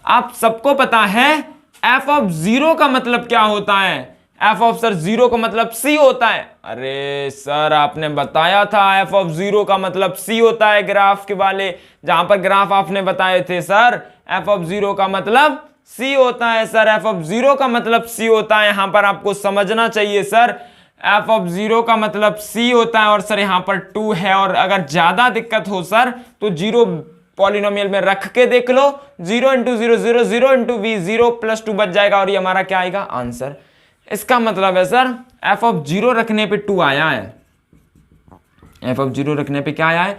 आप सबको पता है एफ ऑफ 0 का मतलब क्या होता है? एफ ऑफ सर 0 का मतलब सी होता है। अरे सर आपने बताया था एफ ऑफ 0 का मतलब सी होता है, ग्राफ के वाले जहां पर ग्राफ आपने बताए थे सर, एफ ऑफ 0 का मतलब सी होता है सर, एफ ऑफ 0 का मतलब सी होता है। यहां पर आपको समझना चाहिए सर, एफ ऑफ 0 का मतलब सी होता है, और सर यहां पर 2 है, और अगर ज्यादा दिक्कत हो सर तो 0 पॉलिनोमियल में रख के देख लो, 0 × 0 0 0 × v 0 + 2 बच जाएगा, और ये हमारा क्या आएगा आंसर। इसका मतलब है सर एफ ऑफ 0 रखने पे 2 आया है, एफ ऑफ 0 रखने पे क्या आया है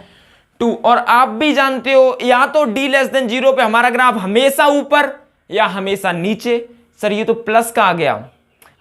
2। और आप भी जानते हो या तो d < 0 पे हमारा ग्राफ हमेशा ऊपर या हमेशा नीचे। सर ये तो प्लस का आ गया,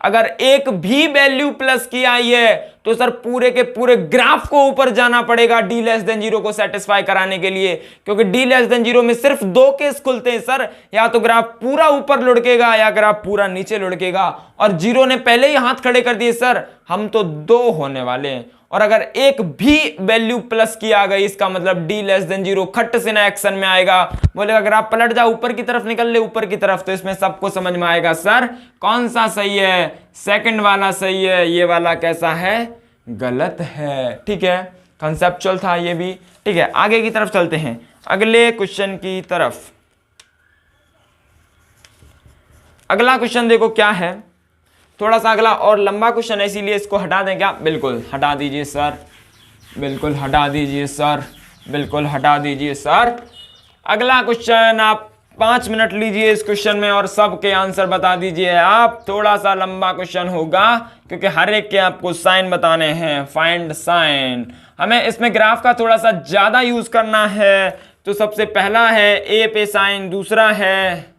अगर एक भी वैल्यू प्लस की आई है तो सर पूरे के पूरे ग्राफ को ऊपर जाना पड़ेगा d < 0 को सेटिस्फाई कराने के लिए, क्योंकि d < 0 में सिर्फ 2 केस खुलते हैं सर, या तो ग्राफ पूरा ऊपर लुढ़केगा या ग्राफ पूरा नीचे लुढ़केगा, और 0 ने पहले ही हाथ खड़े कर दिए सर, हम तो 2 होने वाले हैं। और अगर एक भी वैल्यू प्लस की आ गई, इसका मतलब d < 0 खट से ना एक्शन में आएगा। बोलेगा अगर आप पलट जाओ ऊपर की तरफ, निकल ले ऊपर की तरफ, तो इसमें सबको समझ में आएगा सर कौन सा सही है, सेकंड वाला सही है, ये वाला कैसा है गलत है। ठीक है, कंसेप्चुअल था ये भी। ठीक है आगे की तरफ चलते हैं, अगले क्वेश्चन की तरफ। अगला क्वेश्चन देखो क्या है, थोड़ा सा अगला और लंबा क्वेश्चन है, इसीलिए इसको हटा दें क्या? बिल्कुल हटा दीजिए सर, बिल्कुल हटा दीजिए सर, बिल्कुल हटा दीजिए सर। अगला क्वेश्चन आप 5 मिनट लीजिए इस क्वेश्चन में और सबके आंसर बता दीजिए आप। थोड़ा सा लंबा क्वेश्चन होगा क्योंकि हर एक के आपको साइन बताने हैं, फाइंड साइन। हमें इसमें ग्राफ का थोड़ा सा ज्यादा यूज करना है, तो सबसे पहला है ए पे साइन, दूसरा है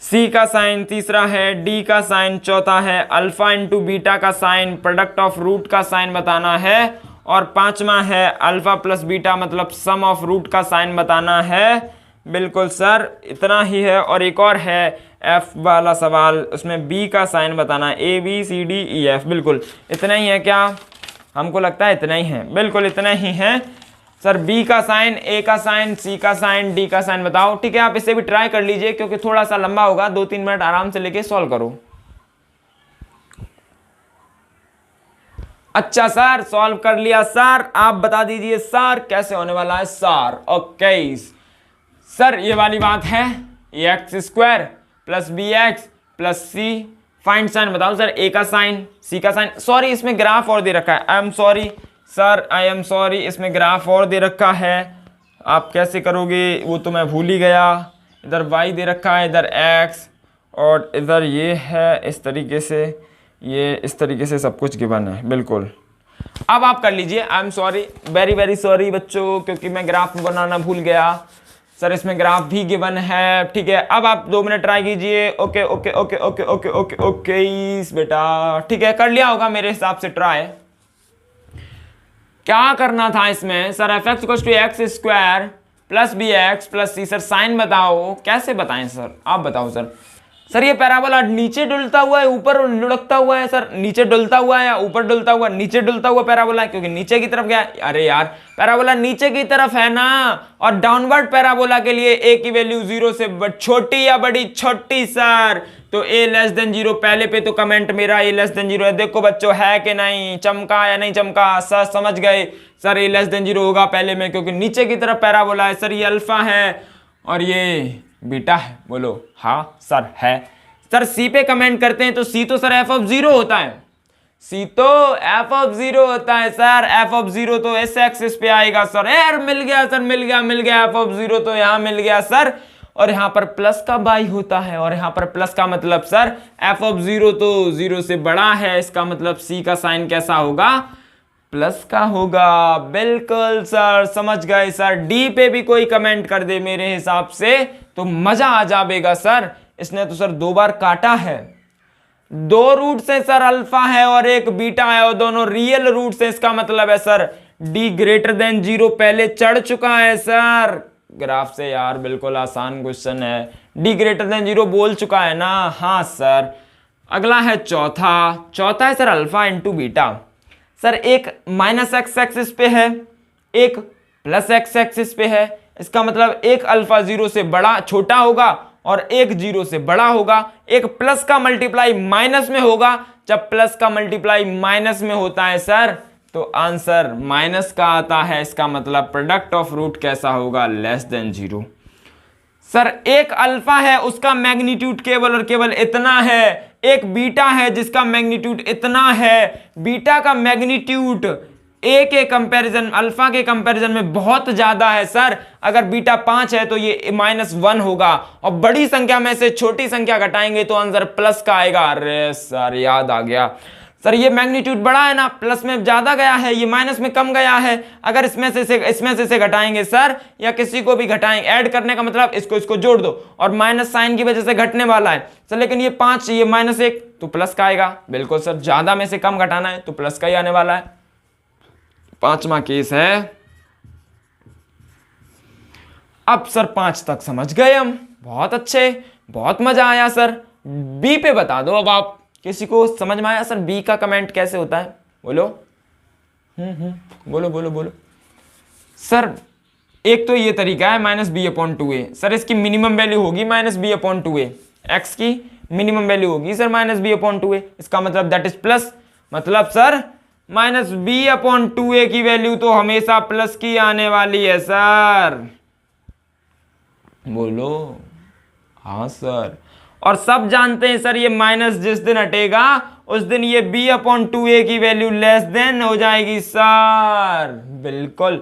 सी का साइन, तीसरा है डी का साइन, चौथा है अल्फा इंटू बीटा का साइन, प्रोडक्ट ऑफ रूट का साइन बताना है, और पांचवा है अल्फा प्लस बीटा मतलब सम ऑफ रूट का साइन बताना है। बिल्कुल सर इतना ही है, और एक और है एफ वाला सवाल, उसमें बी का साइन बताना है, A B C D E F. बिल्कुल इतना ही है क्या? हमको लगता है इतना ही है, बिल्कुल इतना ही है। सर बी का साइन, ए का साइन, सी का साइन, डी का साइन बताओ। ठीक है, आप इसे भी ट्राई कर लीजिए क्योंकि थोड़ा सा लंबा होगा, 2-3 मिनट आराम से लेके सॉल्व करो। अच्छा सर, सॉल्व कर लिया सर, आप बता दीजिए सर कैसे होने वाला है सर। ओके सर, ये वाली बात है, x square plus B x plus c, find sign बताओ सर, ए का साइन, सी का साइन। सॉरी, इसमें ग्राफ और दे रखा है, I am sorry sir, I am sorry, इसमें ग्राफ और दे रखा है, आप कैसे करोगे वो तो मैं भूल ही गया। इधर y दे रखा है, इधर x, और इधर ये है इस तरीके से, ये इस तरीके से सब कुछ गिवन है बिल्कुल। अब आप कर लीजिए, I am sorry, very very sorry बच्चों, क्योंकि मैं ग्राफ बनाना भूल गया। सर इसमें ग्राफ भी गिवन है। ठीक है, अब आप 2 मिनट ट्राई कीजिए। Okay okay okay okay okay okay okay बेटा, ठीक है, कर लिया होगा मेरे हिसाब से ट्राई। क्या करना था इसमें sir, F X equal to X square plus B x plus C. Sir sign बताओ, कैसे बताएं सर, आप बताओ सर। सर ये पैराबोला नीचे डुलता हुआ है ऊपर लुढ़कता हुआ है सर, नीचे डुलता हुआ है या ऊपर डुलता हुआ, नीचे डुलता हुआ पैराबोला है क्योंकि नीचे की तरफ गया। अरे यार, पैराबोला नीचे की तरफ है ना, और डाउनवर्ड पैराबोला के लिए ए की वैल्यू 0 से छोटी या बड़ी, छोटी सर। तो a लेस देन 0, पहले पे तो कमेंट मेरा a लेस देन 0 है। देखो बच्चों है कि नहीं, चमका या नहीं चमका, सर समझ गए सर, a लेस देन 0 होगा पहले में क्योंकि नीचे की तरफ पैराबोला है। सर ये अल्फा है और ये बीटा है, बोलो हाँ सर है। सर सी पे कमेंट करते हैं तो सी तो सर एफ ऑफ 0 होता है, सी तो एफ ऑफ 0 होता है सर, एफ ऑफ 0 तो इस एक्सिस पे आएगा सर। यार मिल गया सर, मिल गया एफ ऑफ 0 तो यहाँ मिल गया सर, और यहाँ पर प्लस का बाई होता है, और यहाँ पर प्लस का मतलब सर एफ ऑफ 0 तो 0 से बड़ा है, इसका मतलब सी का साइन कैसा होगा, प्लस का होगा। बिल्कुल सर, समझ गए सर। डी पे भी कोई कमेंट कर दे मेरे हिसाब से तो मजा आ जाएगा सर। इसने तो सर 2 बार काटा है, 2 रूट्स है सर, अल्फा है और एक बीटा है, और दोनों रियल रूट्स है। इसका मतलब है सर डी ग्रेटर देन 0 पहले चढ़ चुका है सर ग्राफ से। यार बिल्कुल आसान क्वेश्चन है, डी ग्रेटर देन 0 बोल चुका है ना। हाँ सर, अगला है चौथा है sir alpha into beta. Sir एक माइनस एक्स एक्सिस पे है, एक प्लस एक्स एक्सिस पे है, इसका मतलब एक अल्फा 0 से बड़ा छोटा होगा और एक 0 से बड़ा होगा। एक प्लस का मल्टीप्लाई माइनस में होगा, जब प्लस का मल्टीप्लाई माइनस में होता है सर तो आंसर माइनस का आता है। इसका मतलब प्रोडक्ट ऑफ रूट कैसा होगा, लेस देन 0। सर एक अल्फा है, उसका मैग्नीट्यूड केवल और केवल इतना है, एक बीटा है जिसका मैग्नीट्यूड इतना है। बीटा का मैग्नीट्यूड ए के कंपैरिजन, अल्फा के कंपैरिजन में बहुत ज्यादा है सर। अगर बीटा 5 है तो ये -1 होगा, और बड़ी संख्या में से छोटी संख्या घटाएंगे तो आंसर प्लस का आएगा। अरे सर याद आ गया सर, ये मैग्नीट्यूड बड़ा है ना, प्लस में ज्यादा गया है, ये माइनस में कम गया है। अगर इसमें से घटाएंगे सर, या किसी को भी घटाएंगे, ऐड करने का मतलब इसको जोड़ दो, और माइनस साइन की वजह से घटने वाला है सर। लेकिन ये 5, ये -1 तो प्लस का आएगा। बिल्कुल सर, ज्यादा में से कम घटाना है तो प्लस का ही आने वाला है। 5वां केस है। अब सर 5 तक समझ गए हम, बहुत अच्छे, बहुत मजा आया सर। बी पे बता दो अब आप, किसी को समझ में आया सर बी का कमेंट कैसे होता है, बोलो। बोलो सर। एक तो ये तरीका है -b/2a, सर इसकी मिनिमम वैल्यू होगी -b/2a, x की मिनिमम वैल्यू होगी सर -b/2a। इसका मतलब दैट इज प्लस, मतलब सर -b/2a की वैल्यू तो हमेशा प्लस की आने वाली है सर, बोलो हाँ सर। और सब जानते हैं सर ये माइनस जिस दिन हटेगा उस दिन ये b/2a की वैल्यू लेस देन हो जाएगी सर। बिल्कुल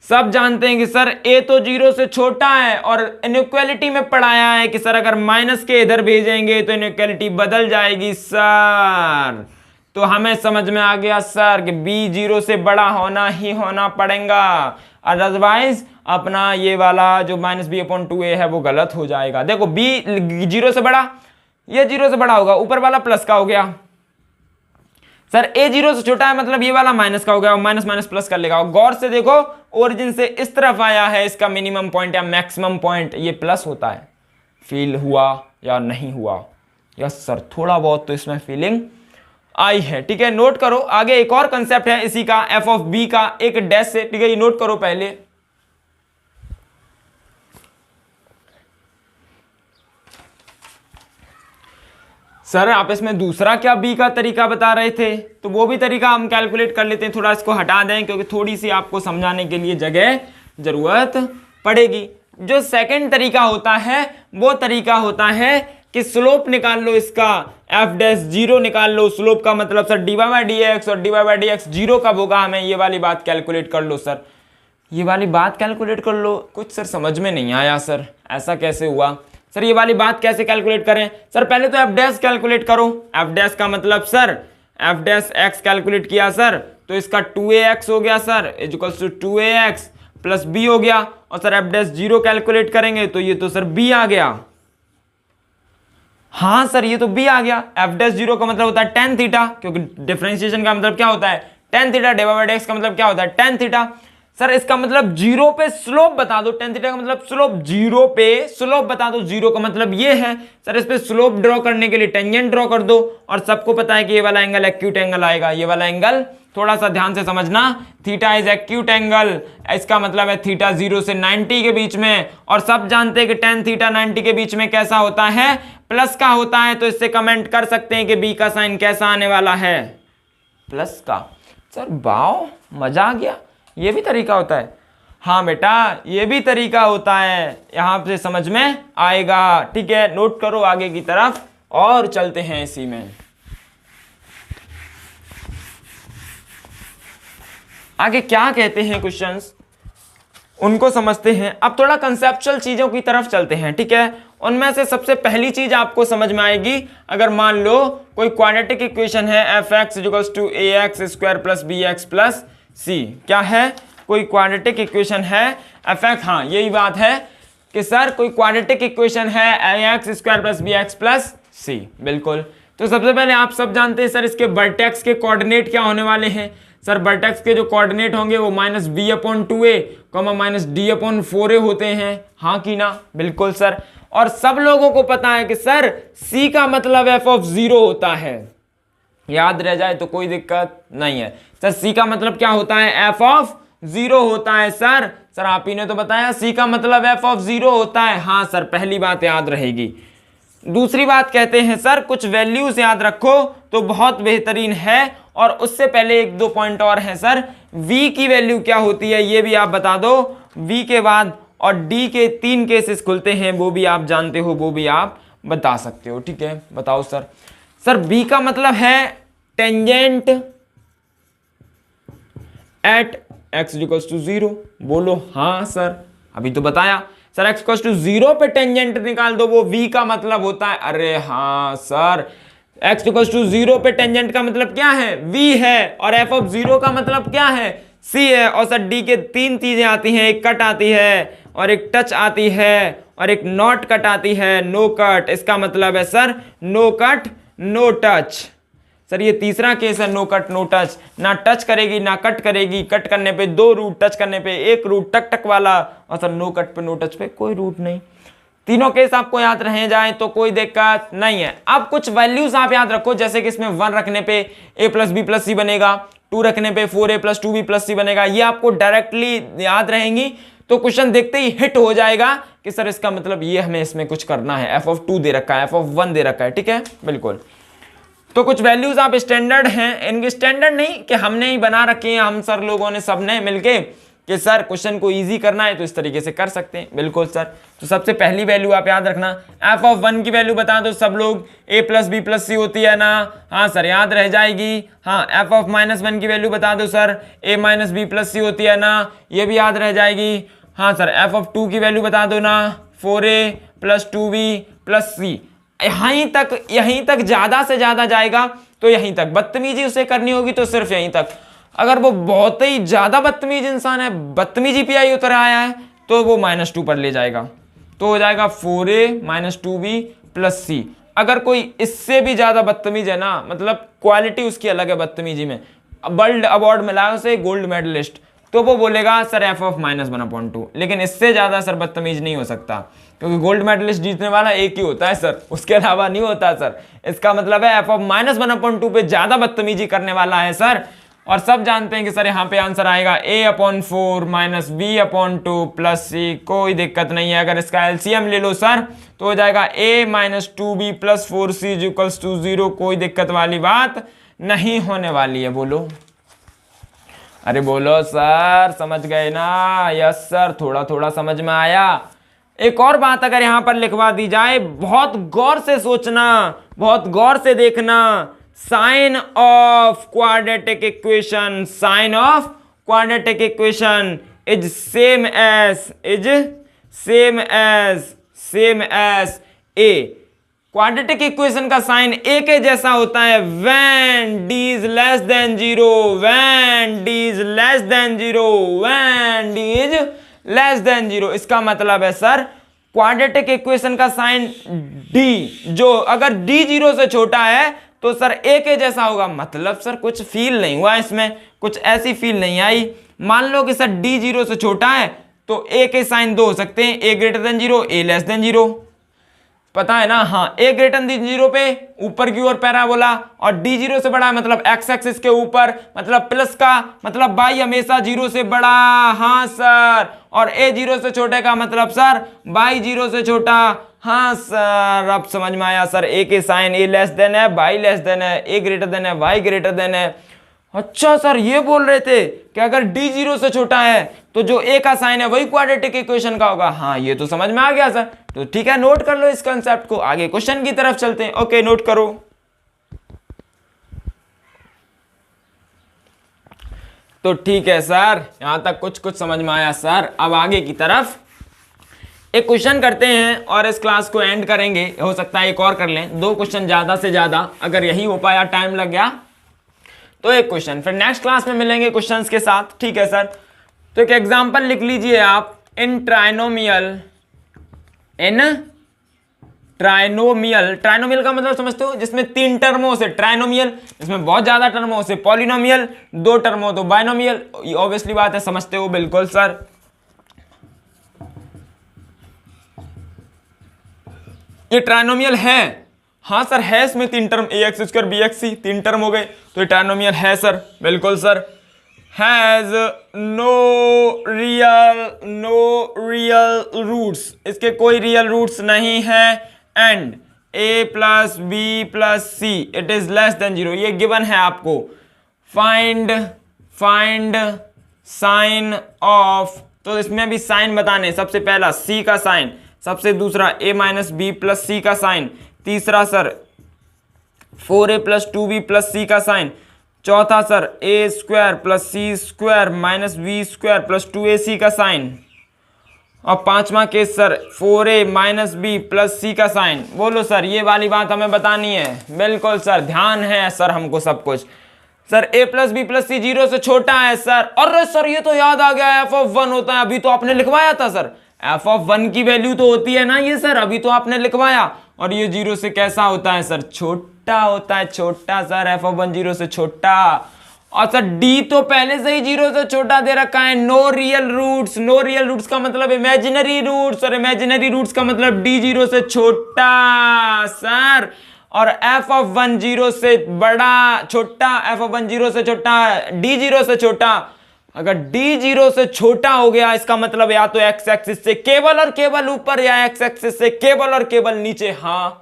सब जानते हैं कि सर a तो 0 से छोटा है, और इनइक्वालिटी में पढ़ाया है कि सर अगर माइनस के इधर भेजेंगे तो इनइक्वालिटी बदल जाएगी सर। तो हमें समझ में आ गया सर कि b 0 से बड़ा होना ही होना पड़ेगा, अदरवाइज अपना ये वाला जो -b/2a है वो गलत हो जाएगा। देखो b 0 से बड़ा, ये 0 से बड़ा होगा, ऊपर वाला प्लस का हो गया सर। a 0 से छोटा है मतलब ये वाला माइनस का हो गया, माइनस माइनस प्लस कर लेगा। गौर से देखो, ओरिजिन से इस तरफ आया है इसका मिनिमम पॉइंट या मैक्सिमम पॉइंट, ये प्लस होता है। फील हुआ या नहीं हुआ? यस सर, थोड़ा बहुत तो इसमें फीलिंग आई है, ठीक है। नोट करो, आगे एक और कंसेप्ट है इसी का, एफ ऑफ बी का, एक डैश से, ठीक है, ये नोट करो पहले। सर आप इसमें दूसरा क्या बी का तरीका बता रहे थे, तो वो भी तरीका हम कैलकुलेट कर लेते हैं। थोड़ा इसको हटा दें क्योंकि थोड़ी सी आपको समझाने के लिए जगह जरूरत पड़ेगी। जो सेकंड तरीका होता है वो तरीका होता है कि स्लोप निकाल लो इसका, एफ डैश जीरो निकाल लो। स्लोप का मतलब sir d y by d x, और d y by d x zero कब होगा, हमें ये वाली बात कैलकुलेट कर लो सर, ये वाली बात कैलकुलेट कर लो। कुछ सर समझ में नहीं आया सर, ऐसा कैसे हुआ सर, ये वाली बात कैसे कैलकुलेट करें सर? पहले तो एफ डैश कैलकुलेट करो। एफ डैश का मतलब sir F dash X calculate किया सर, तो इसका 2ax हो गया sir, equals to 2ax plus B हो गया। और sir F dash zero calculate करेंगे तो ये तो सर बी आ गया। हाँ सर ये तो बी आ गया। एफ डैश जीरो का मतलब होता है tan थीटा, क्योंकि डिफरेंशिएशन का मतलब क्या होता है tan theta, divide by dx का मतलब क्या होता है tan थीटा। सर इसका मतलब जीरो पे स्लोप बता दो, tan थीटा का मतलब स्लोप, जीरो पे स्लोप बता दो, जीरो का मतलब ये है। सर इस पे स्लोप ड्रॉ करने के लिए टेंजेंट ड्रॉ कर दो, और सबको पता है कि ये वाला एंगल एक्यूट एंगल आएगा। ये वाला एंगल थोड़ा सा ध्यान से समझना, थीटा इज एक्यूट एंगल, इसका मतलब है थीटा 0 से 90 के बीच में। और सब जानते हैं कि tan थीटा 90 के बीच में कैसा होता है, प्लस का होता है। तो इससे कमेंट कर सकते हैं कि बी का साइन कैसा आने वाला है, प्लस का। सर वाओ मजा आ गया, ये भी तरीका होता है। हाँ बेटा ये भी तरीका होता है, यहां से समझ में आएगा, ठीक है। नोट करो आगे की तरफ और चलते हैं इसी में। आगे क्या कहते हैं क्वेश्चंस, उनको समझते हैं। अब थोड़ा कंसेप्चुअल चीजों की तरफ चलते हैं, ठीक है। उनमें से सबसे पहली चीज आपको समझ में आएगी, अगर मान लो कोई क्वाड्रेटिक इक्वेशन है f x equals to a x square plus B x plus c. क्या है, कोई क्वाड्रेटिक इक्वेशन है एफ एक्स, हाँ यही बात है कि सर कोई क्वाड्रेटिक इक्वेशन है a x square plus B x plus c, बिल्कुल। तो सबसे पहले आप सब जानते हैं सर इसके वर्टेक्स के कोऑर्डिनेट क्या होने वाले हैं। सर वर्टेक्स के जो कोऑर्डिनेट होंगे वो minus B upon 2a minus D upon 4a होते हैं, हाँ कि ना, बिल्कुल सर। और सब लोगों को पता है कि सर c का मतलब f ऑफ 0 होता है, याद रह जाए तो कोई दिक्कत नहीं है। सर c का मतलब क्या होता है, f ऑफ 0 होता है सर। सर आप ही ने तो बताया c का मतलब f ऑफ 0 होता है, हाँ सर पहली बात याद रहेगी। दूसरी बात कहते हैं सर कुछ वैल्यूज याद रखो तो बहुत बेहतरीन है, और उससे पहले एक दो पॉइंट और हैं सर। v की वैल्यू क्या होती है ये भी आप बता दो, v के बाद, और d के 3 केसेस खुलते हैं वो भी आप जानते हो, वो भी आप बता सकते हो, ठीक है। बताओ सर। सर b का मतलब है tangent at x equals to 0, बोलो हाँ सर, अभी तो बताया सर x इक्वल्स टू 0 पे टेंजेंट निकाल दो, वो v का मतलब होता है। अरे हाँ सर x इक्वल्स टू 0 पे टेंजेंट का मतलब क्या है, v है, और f ऑफ 0 का मतलब क्या है, c है। और सर d के 3 चीजें आती हैं, एक कट आती है, और एक टच आती है, और एक नॉट कट आती है, नो कट। इसका मतलब है sir no cut no touch. Sir ये तीसरा केस है, नो कट नो टच, ना टच करेगी ना कट करेगी, कट करने पे 2 रूट, टच करने पे 1 रूट, टक टक वाला, और सर नो कट पे नो टच पे कोई रूट नहीं। तीनों केस आपको याद रह जाए तो कोई दिक्कत नहीं है। अब कुछ वैल्यूज आप याद रखो, जैसे कि इसमें 1 रखने पे a प्लस बी प्लस सी बनेगा, 2 रखने पे 4a प्लस 2b प्लस सी बनेगा, ये आपको डायरेक्टली याद रहेंगी। तो क्वेश्चन देखते ही हिट हो जाएगा कि सर इसका मतलब ये हमें इसमें कुछ करना है, f ऑफ 2 दे रखा है, f ऑफ 1 दे रखा है, ठीक है, बिल्कुल। तो कुछ वैल्यूज आप स्टैंडर्ड हैं, इनके स्टैंडर्ड नहीं कि हमने ही बना रखे हैं, हम सर लोगों ने सबने मिलके कि सर क्वेश्चन को इजी करना है तो इस तरीके से कर सकते हैं, बिल्कुल सर। तो सबसे पहली वैल्यू आप याद रखना, f ऑफ 1 की वैल्यू बता दो सब लोग, a plus B plus c होती है ना, हाँ सर याद रह जाएगी। हाँ f ऑफ माइनस 1 की वैल्यू बता दो sir, a minus B plus c होती है ना, ये भी याद रह जाएगी। हाँ सर f ऑफ 2 की वैल्यू बता दो ना, 4a प्लस 2b प्लस सी। यहीं तक ज्यादा से ज्यादा जाएगा तो यहीं तक, बदतमीजी उसे करनी होगी तो सिर्फ यहीं तक। अगर वो बहुत ही ज्यादा बदतमीज इंसान है, बदतमीजी पे आई उतर आया है, तो वो -2 पर ले जाएगा, तो हो जाएगा 4a माइनस 2b प्लस सी। अगर कोई इससे भी ज्यादा बदतमीज है ना, मतलब क्वालिटी उसकी अलग है बदतमीजी में, वर्ल्ड अवार्ड मिला है उसे, गोल्ड मेडलिस्ट, तो वो बोलेगा सर एफ ऑफ -1/2। लेकिन इससे ज्यादा सर बदतमीज नहीं हो सकता, क्योंकि गोल्ड मेडलिस्ट जीतने वाला एक ही होता है सर, उसके अलावा नहीं होता सर। इसका मतलब है एफ ऑफ -1/2 पे ज्यादा बदतमीजी करने वाला है सर। और सब जानते हैं कि सर यहाँ पे आंसर आएगा a/4 - b/2 + c। कोई दिक्कत नहीं है, अगर इसका एलसीएम ले लो सर तो हो जाएगा a - 2b + 4c = 0। कोई दिक्कत वाली बात नहीं होने वाली है। बोलो, अरे बोलो सर, समझ गए ना? यस सर, थोड़ा थोड़ा समझ में आया। एक और बात अगर यहां पर लिखवा दी जाए, बहुत गौर से सोचना, बहुत गौर से देखना। Sign of quadratic equation, sign of quadratic equation is same as A. Quadratic equation का साइन ए के जैसा होता है when d is less than 0, when d is less than 0, when d is less than 0। इसका मतलब है sir quadratic equation का sign d, जो अगर d 0 से छोटा है तो सर a के जैसा होगा। मतलब सर कुछ फील नहीं हुआ इसमें, कुछ ऐसी फील नहीं आई। मान लो कि सर d 0 से छोटा है तो a के साइन दो हो सकते हैं, a greater than 0, a less than 0। पता है ना? हाँ, a ग्रेटर देन 0 पे ऊपर की ओर पैराबोला, और d 0 से बड़ा है मतलब x एक्सिस के ऊपर, मतलब प्लस का मतलब y हमेशा 0 से बड़ा। हाँ सर, और a 0 से छोटे का मतलब सर y 0 से छोटा। हाँ सर, अब समझ में आया सर। a के साइन a लेस देन है, y लेस देन है, a ग्रेटर देन है, y ग्रेटर देन है। अच्छा सर, ये बोल रहे थे कि अगर d 0 से छोटा है तो जो a का साइन है वही क्वाड्रेटिक इक्वेशन का होगा। हाँ, ये तो समझ में आ गया सर। तो ठीक है, नोट कर लो इस कंसेप्ट को। आगे क्वेश्चन की तरफ चलते हैं। ओके, नोट करो। तो ठीक है सर, यहां तक कुछ समझ में आया सर। अब आगे की तरफ एक क्वेश्चन करते हैं और इस क्लास को एंड करेंगे। हो सकता है एक और कर लें, 2 क्वेश्चन ज्यादा से ज्यादा। अगर यही हो पाया, टाइम लग गया तो एक क्वेश्चन, फिर नेक्स्ट क्लास में मिलेंगे क्वेश्चंस के साथ। ठीक है सर, तो एक एग्जांपल लिख लीजिए आप। इन ट्राइनोमियल ट्राइनोमियल का मतलब समझते हो, जिसमें 3 टर्मों से ट्राइनोमियल, जिसमें बहुत ज्यादा टर्मों से पॉलिनोमियल, 2 टर्मों तो बाइनोमियल। ऑब्वियसली बात है, समझते हो बिल्कुल सर। ये ट्राइनोमियल है। हाँ सर, है इसमें 3 टर्म, ax² bxc 3 टर्म हो गए, तो ये ट्राइनोमियल है सर, बिल्कुल sir. Has no real roots, इसके कोई रियल रूट्स नहीं है। And a + b + c it is less than 0, ये गिवन है आपको। फाइंड साइन ऑफ, तो इसमें भी साइन बताने। सबसे पहला c का साइन, सबसे दूसरा a - b + c का साइन, तीसरा सर 4a + 2b + c का साइन, चौथा sir a² + c² - b² + 2ac का साइन, और पांचवा case sir 4a - b + c का साइन। बोलो सर, ये वाली बात हमें बतानी है। बिल्कुल सर, ध्यान है सर हमको सब कुछ। सर a + b + c 0 से छोटा है सर। अरे सर, ये तो याद आ गया, f(1) होता है। अभी तो आपने लिखवाया था सर, f(1) की वैल्यू तो होती है ना ये सर, अभी तो आपने लिखवाया। और ये 0 से कैसा होता है सर? छोटा होता है, छोटा सर। f(1) 0 से छोटा। और सर d तो पहले से ही 0 से छोटा दे रखा है। No real roots, no real roots का मतलब इमेजिनरी रूट्स, और इमेजिनरी रूट्स का मतलब d 0 से छोटा सर। और f(1) 0 से बड़ा, छोटा, f(1) 0 से छोटा, d 0 से छोटा। अगर d 0 से छोटा हो गया, इसका मतलब या तो x एक्सिस से केवल और केवल ऊपर, या x एक्सिस से केवल और केवल नीचे। हाँ,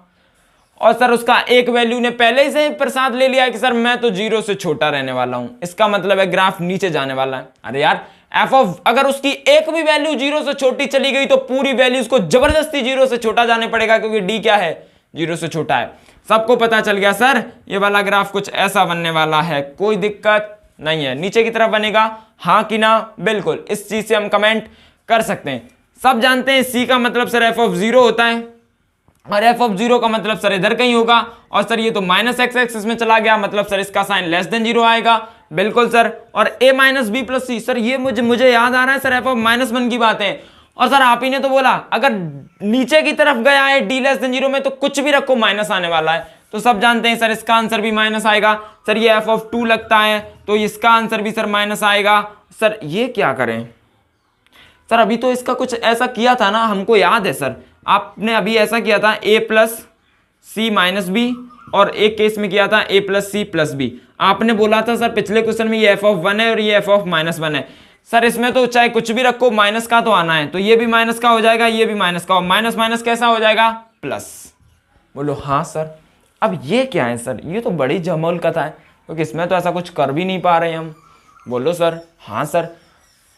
और सर उसका एक वैल्यू ने पहले ही से प्रसाद ले लिया है कि सर मैं तो 0 से छोटा रहने वाला हूं। इसका मतलब है ग्राफ नीचे जाने वाला है। अरे यार, अगर उसकी एक भी वैल्यू 0 से छोटी चली गई तो पूरी वैल्यूज को जबरदस्ती 0 से छोटा जाने पड़ेगा, क्योंकि d क्या है? 0 से छोटा है। सबको पता चल गया सर, ये वाला ग्राफ कुछ ऐसा बनने वाला है। कोई दिक्कत नहीं है। नीचे की तरफ बनेगा, हाँ कि ना? बिल्कुल, इस चीज से हम कमेंट कर सकते हैं। सब जानते हैं c का मतलब सर f(0) होता है, और f(0) का मतलब सर इधर कहीं होगा। और सर ये तो -x एक्सिस में चला गया, मतलब सर इसका साइन लेस देन 0 आएगा। बिल्कुल सर। और a - b + c, सर ये मुझे याद आ रहा है सर f(-1) की बात है। और सर आप ही ने तो बोला अगर नीचे की तरफ गया है d <0 में तो कुछ भी रखो माइनस आने वाला है। तो सब जानते हैं सर इसका आंसर भी माइनस आएगा। सर ये f(2) लगता है तो इसका आंसर भी सर माइनस आएगा। सर ये क्या करें सर, अभी तो इसका कुछ ऐसा किया था ना, हमको याद है सर, आपने अभी ऐसा किया था a plus C minus B, और एक केस में किया था a plus C plus B. आपने बोला था सर पिछले क्वेश्चन में ये f(1) है और ये f(-1) है। सर इसमें तो चाहे कुछ भी रखो माइनस का तो आना है, तो ये भी माइनस का हो जाएगा, ये भी माइनस का, माइनस माइनस कैसा हो जाएगा, प्लस। बोलो हाँ सर। अब ये क्या है सर, ये तो बड़ी जमोल कथा है, क्योंकि इसमें तो ऐसा कुछ कर भी नहीं पा रहे हम। बोलो सर हाँ सर।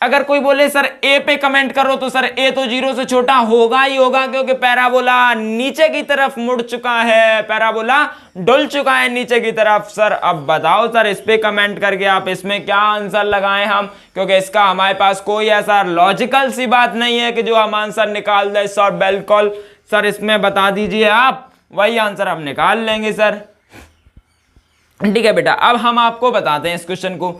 अगर कोई बोले सर ए पे कमेंट करो, तो सर ए तो 0 से छोटा होगा ही होगा, क्योंकि पैराबोला नीचे की तरफ मुड़ चुका है, पैराबोला डुल चुका है नीचे की तरफ। सर अब बताओ सर, इस पे कमेंट करके आप इसमें क्या आंसर लगाएं हम, क्योंकि इसका हमारे पास कोई ऐसा लॉजिकल सी बात नहीं है कि जो हम आंसर निकाल दें। सर बिल्कुल सर इसमें बता दीजिए आप, वही आंसर हम निकाल लेंगे सर। ठीक है बेटा, अब हम आपको बताते हैं इस क्वेश्चन को।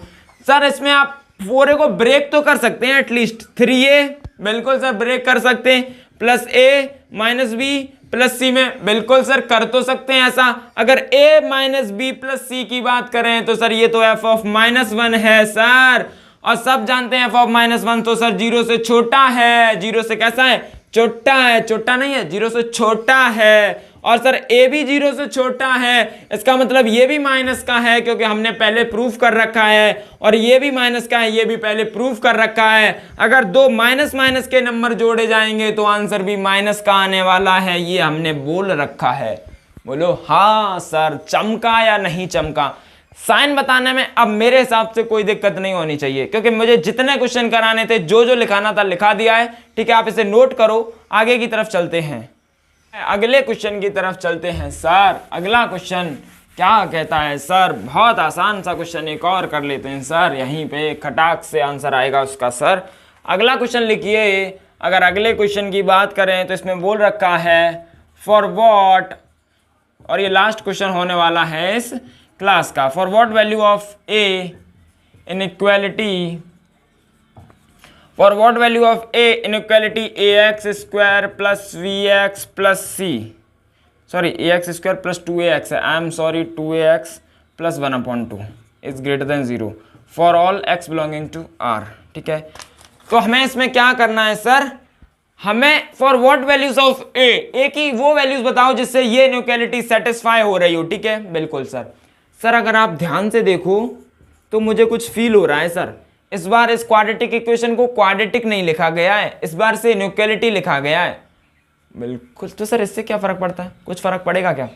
सर इसमें आप 4a को ब्रेक तो कर सकते हैं, एटलीस्ट 3a बिल्कुल सर ब्रेक कर सकते हैं, plus a minus B plus C में बिल्कुल सर कर तो सकते हैं ऐसा। अगर a माइनस बी प्लस सी की बात करें तो सर ये तो f(-1) है सर, और सब जानते हैं f(-1) तो सर 0 से छोटा है। 0 से कैसा है, छोटा है, छोटा नहीं है, 0 से छोटा है। और सर a भी 0 से छोटा है, इसका मतलब ये भी माइनस का है, क्योंकि हमने पहले प्रूफ कर रखा है, और ये भी माइनस का है, ये भी पहले प्रूफ कर रखा है। अगर दो माइनस माइनस के नंबर जोड़े जाएंगे तो आंसर भी माइनस का आने वाला है, ये हमने बोल रखा है। बोलो हाँ सर, चमका या नहीं चमका। साइन बताने में अब मेरे हिसाब से कोई दिक्कत नहीं होनी चाहिए, क्योंकि मुझे जितने क्वेश्चन कराने थे, जो जो लिखाना था लिखा दिया है। ठीक है, आप इसे नोट करो। आगे की तरफ चलते हैं, अगले क्वेश्चन की तरफ चलते हैं। सर अगला क्वेश्चन क्या कहता है सर, बहुत आसान सा क्वेश्चन एक और कर लेते हैं सर, यहीं पे खटाक से आंसर आएगा उसका। सर अगला क्वेश्चन लिखिए। अगर अगले क्वेश्चन की बात करें तो इसमें बोल रखा है फॉर व्हाट, और ये लास्ट क्वेश्चन होने वाला है इस क्लास का। For what value of a inequality, for what value of a inequality ax² plus vx plus c, sorry ax² plus 2ax, I am sorry 2ax plus 1/2 is greater than 0 for all x belonging to R। ठीक है, तो हमें इसमें क्या करना है sir, हमें for what values of ए की वो वैल्यूज बताओ जिससे ये इनइक्वालिटी सेटिस्फाई हो रही हो। ठीक है बिल्कुल सर। सर अगर आप ध्यान से देखो तो मुझे कुछ फील हो रहा है सर, इस बार इस क्वाड्रेटिक इक्वेशन को क्वाड्रेटिक नहीं लिखा गया है, इस बार से इनइक्वालिटी लिखा गया है। बिल्कुल, तो सर इससे क्या फर्क पड़ता है, कुछ फर्क पड़ेगा क्या?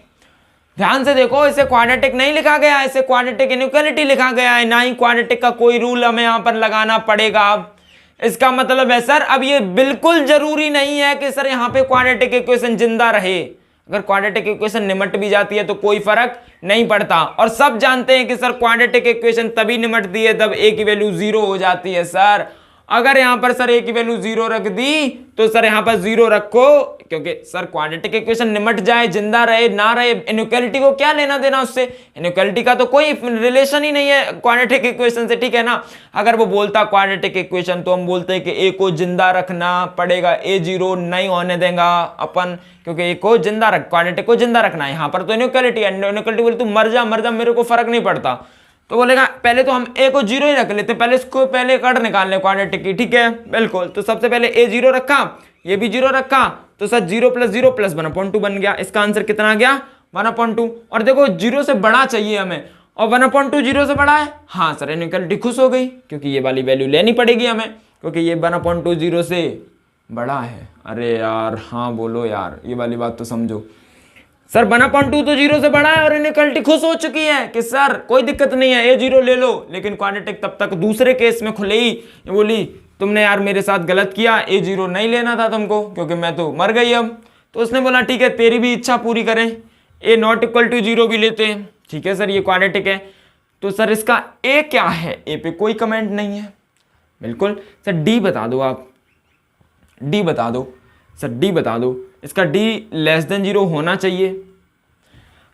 ध्यान से देखो, इसे क्वाड्रेटिक नहीं लिखा गया है, इसे क्वाड्रेटिक इनइक्वालिटी लिखा गया है, ना ही क्वाड्रेटिक का कोई रूल हमें यहाँ पर लगाना पड़ेगा। अब इसका मतलब है सर, अब ये बिल्कुल जरूरी नहीं है कि सर यहाँ पे क्वाड्रेटिक इक्वेशन जिंदा रहे। अगर क्वाड्रेटिक इक्वेशन निमट भी जाती है तो कोई फर्क नहीं पड़ता, और सब जानते हैं कि सर क्वाड्रेटिक इक्वेशन तभी निमटती है तब a की वैल्यू 0 हो जाती है। सर अगर यहाँ पर सर a की वैल्यू 0 रख दी तो सर यहाँ पर 0 रखो, क्योंकि सर क्वाड्रेटिक इक्वेशन निमट जाए, जिंदा रहे ना रहे, इनइक्वालिटी को क्या लेना देना उससे, इनइक्वालिटी का तो कोई रिलेशन ही नहीं है क्वाड्रेटिक इक्वेशन से। ठीक है ना, अगर वो बोलता क्वाड्रेटिक इक्वेशन तो हम बोलते हैं कि a को जिंदा रखना पड़ेगा, a 0 नहीं होने देगा अपन, क्योंकि a को जिंदा रख, क्वाड्रेटिक को जिंदा रखना है। यहाँ पर तो इनइक्वालिटी है, इनइक्वालिटी बोले तू मर जा मेरे को फर्क नहीं पड़ता, तो बोलेगा पहले तो हम a को 0 ही रख लेते, पहले इसको पहले कट निकाल ले क्वाड्रेटिक की। ठीक है बिल्कुल, तो सबसे पहले a 0 रखा, ये भी 0 रखा, तो सर 0 + 0 + 1/2 बन गया। इसका आंसर कितना आ गया, 1/2। और देखो 0 से बड़ा चाहिए हमें, और 1/2 0 से बड़ा है। हाँ सर, इनइक्वालिटी खुश हो गई, क्योंकि ये वाली वैल्यू लेनी पड़ेगी हमें, क्योंकि ये 1/2 0 से बड़ा है। अरे यार हाँ बोलो यार, ये वाली बात तो समझो। सर 1/2 तो 0 से बड़ा है और इनइक्वालिटी खुश हो चुकी है कि सर कोई दिक्कत नहीं है, a 0 ले लो। लेकिन क्वाड्रेटिक तब तक दूसरे केस में खुले ही बोली तुमने यार मेरे साथ गलत किया, a 0 नहीं लेना था तुमको, क्योंकि मैं तो मर गई अब। तो उसने बोला ठीक है तेरी भी इच्छा पूरी करें, a ≠ 0 भी लेते हैं। ठीक है सर, ये क्वाड्रेटिक है, तो सर इसका a क्या है, a पे कोई कमेंट नहीं है। बिल्कुल सर, d बता दो आप, d बता दो सर, d बता दो। इसका d < 0 होना चाहिए।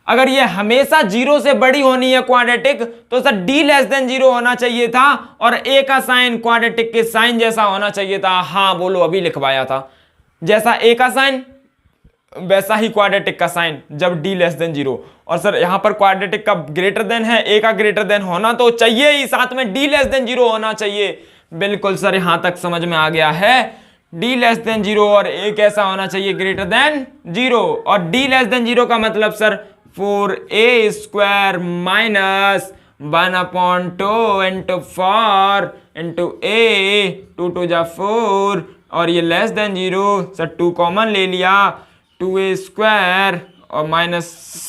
अगर ये हमेशा 0 से बड़ी होनी है क्वाड्रेटिक, तो सर d < 0 होना चाहिए था, और a का साइन क्वाड्रेटिक के साइन जैसा होना चाहिए था। हाँ बोलो, अभी लिखवाया था, जैसा a का साइन वैसा ही क्वाड्रेटिक का साइन जब डी लेस देन 0। और सर यहाँ पर क्वाड्रेटिक का ग्रेटर देन है, ए का ग्रेटर देन होना तो चाहिए ही, साथ में डी लेस देन 0 होना चाहिए। बिल्कुल सर, यहां तक समझ में आ गया है। डी लेस देन 0 और ए कैसा होना चाहिए, ग्रेटर देन 0। और डी लेस देन 0 का मतलब sir 4a² minus 1/2 into 4 into A, 2 2 जा 4, और ये लेस देन 0 सर 2 कॉमन ले लिया, 2a² और माइनस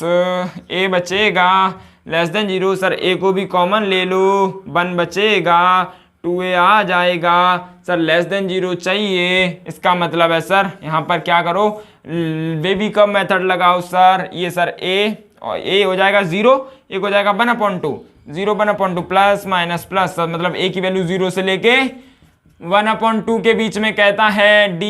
ए बचेगा, लेस देन 0 सर ए को भी कॉमन ले लो, 1 बचेगा, 2a आ जाएगा सर, लेस देन 0 चाहिए। इसका मतलब है सर यहाँ पर क्या करो, बेबी कब मेथड लगाओ सर, ये सर a और a हो जाएगा 0, एक हो जाएगा 1/2, 0 1/2 प्लस माइनस प्लस, सर मतलब a की वैल्यू 0 से लेके 1/2 के बीच में कहता है d,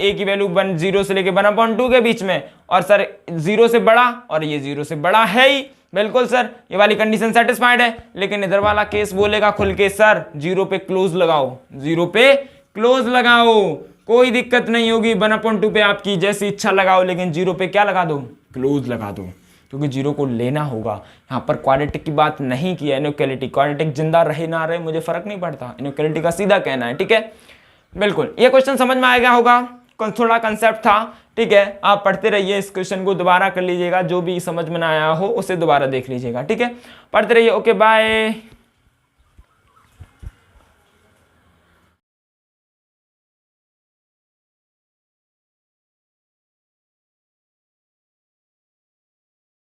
a की वैल्यू 0 से लेके 1/2 के बीच में, और सर 0 से बड़ा और ये 0 से बड़ा है ही। बिल्कुल सर, ये वाली कंडीशन सेटिस्फाइड है। लेकिन इधर वाला केस बोलेगा खुल के सर 0 पे क्लोज लगाओ, 0 पे क्लोज लगाओ, कोई दिक्कत नहीं होगी। 1/2 पे आपकी जैसी इच्छा लगाओ, लेकिन 0 पे क्या लगा दो, क्लोज लगा दो, क्योंकि 0 को लेना होगा। यहाँ पर क्वाड्रेटिक की बात नहीं की है, इनइक्वालिटी। क्वाड्रेटिक जिंदा रहे ना रहे मुझे फर्क नहीं पड़ता, इनइक्वालिटी का सीधा कहना है, ठीक है। बिल्कुल, ये क्वेश्चन समझ में आ गया होगा, थोड़ा कंसेप्ट था, ठीक है। आप पढ़ते रहिए, इस क्वेश्चन को दोबारा कर लीजिएगा, जो भी समझ में ना आया हो उसे दोबारा देख लीजिएगा, ठीक है। पढ़ते रहिए, ओके बाय।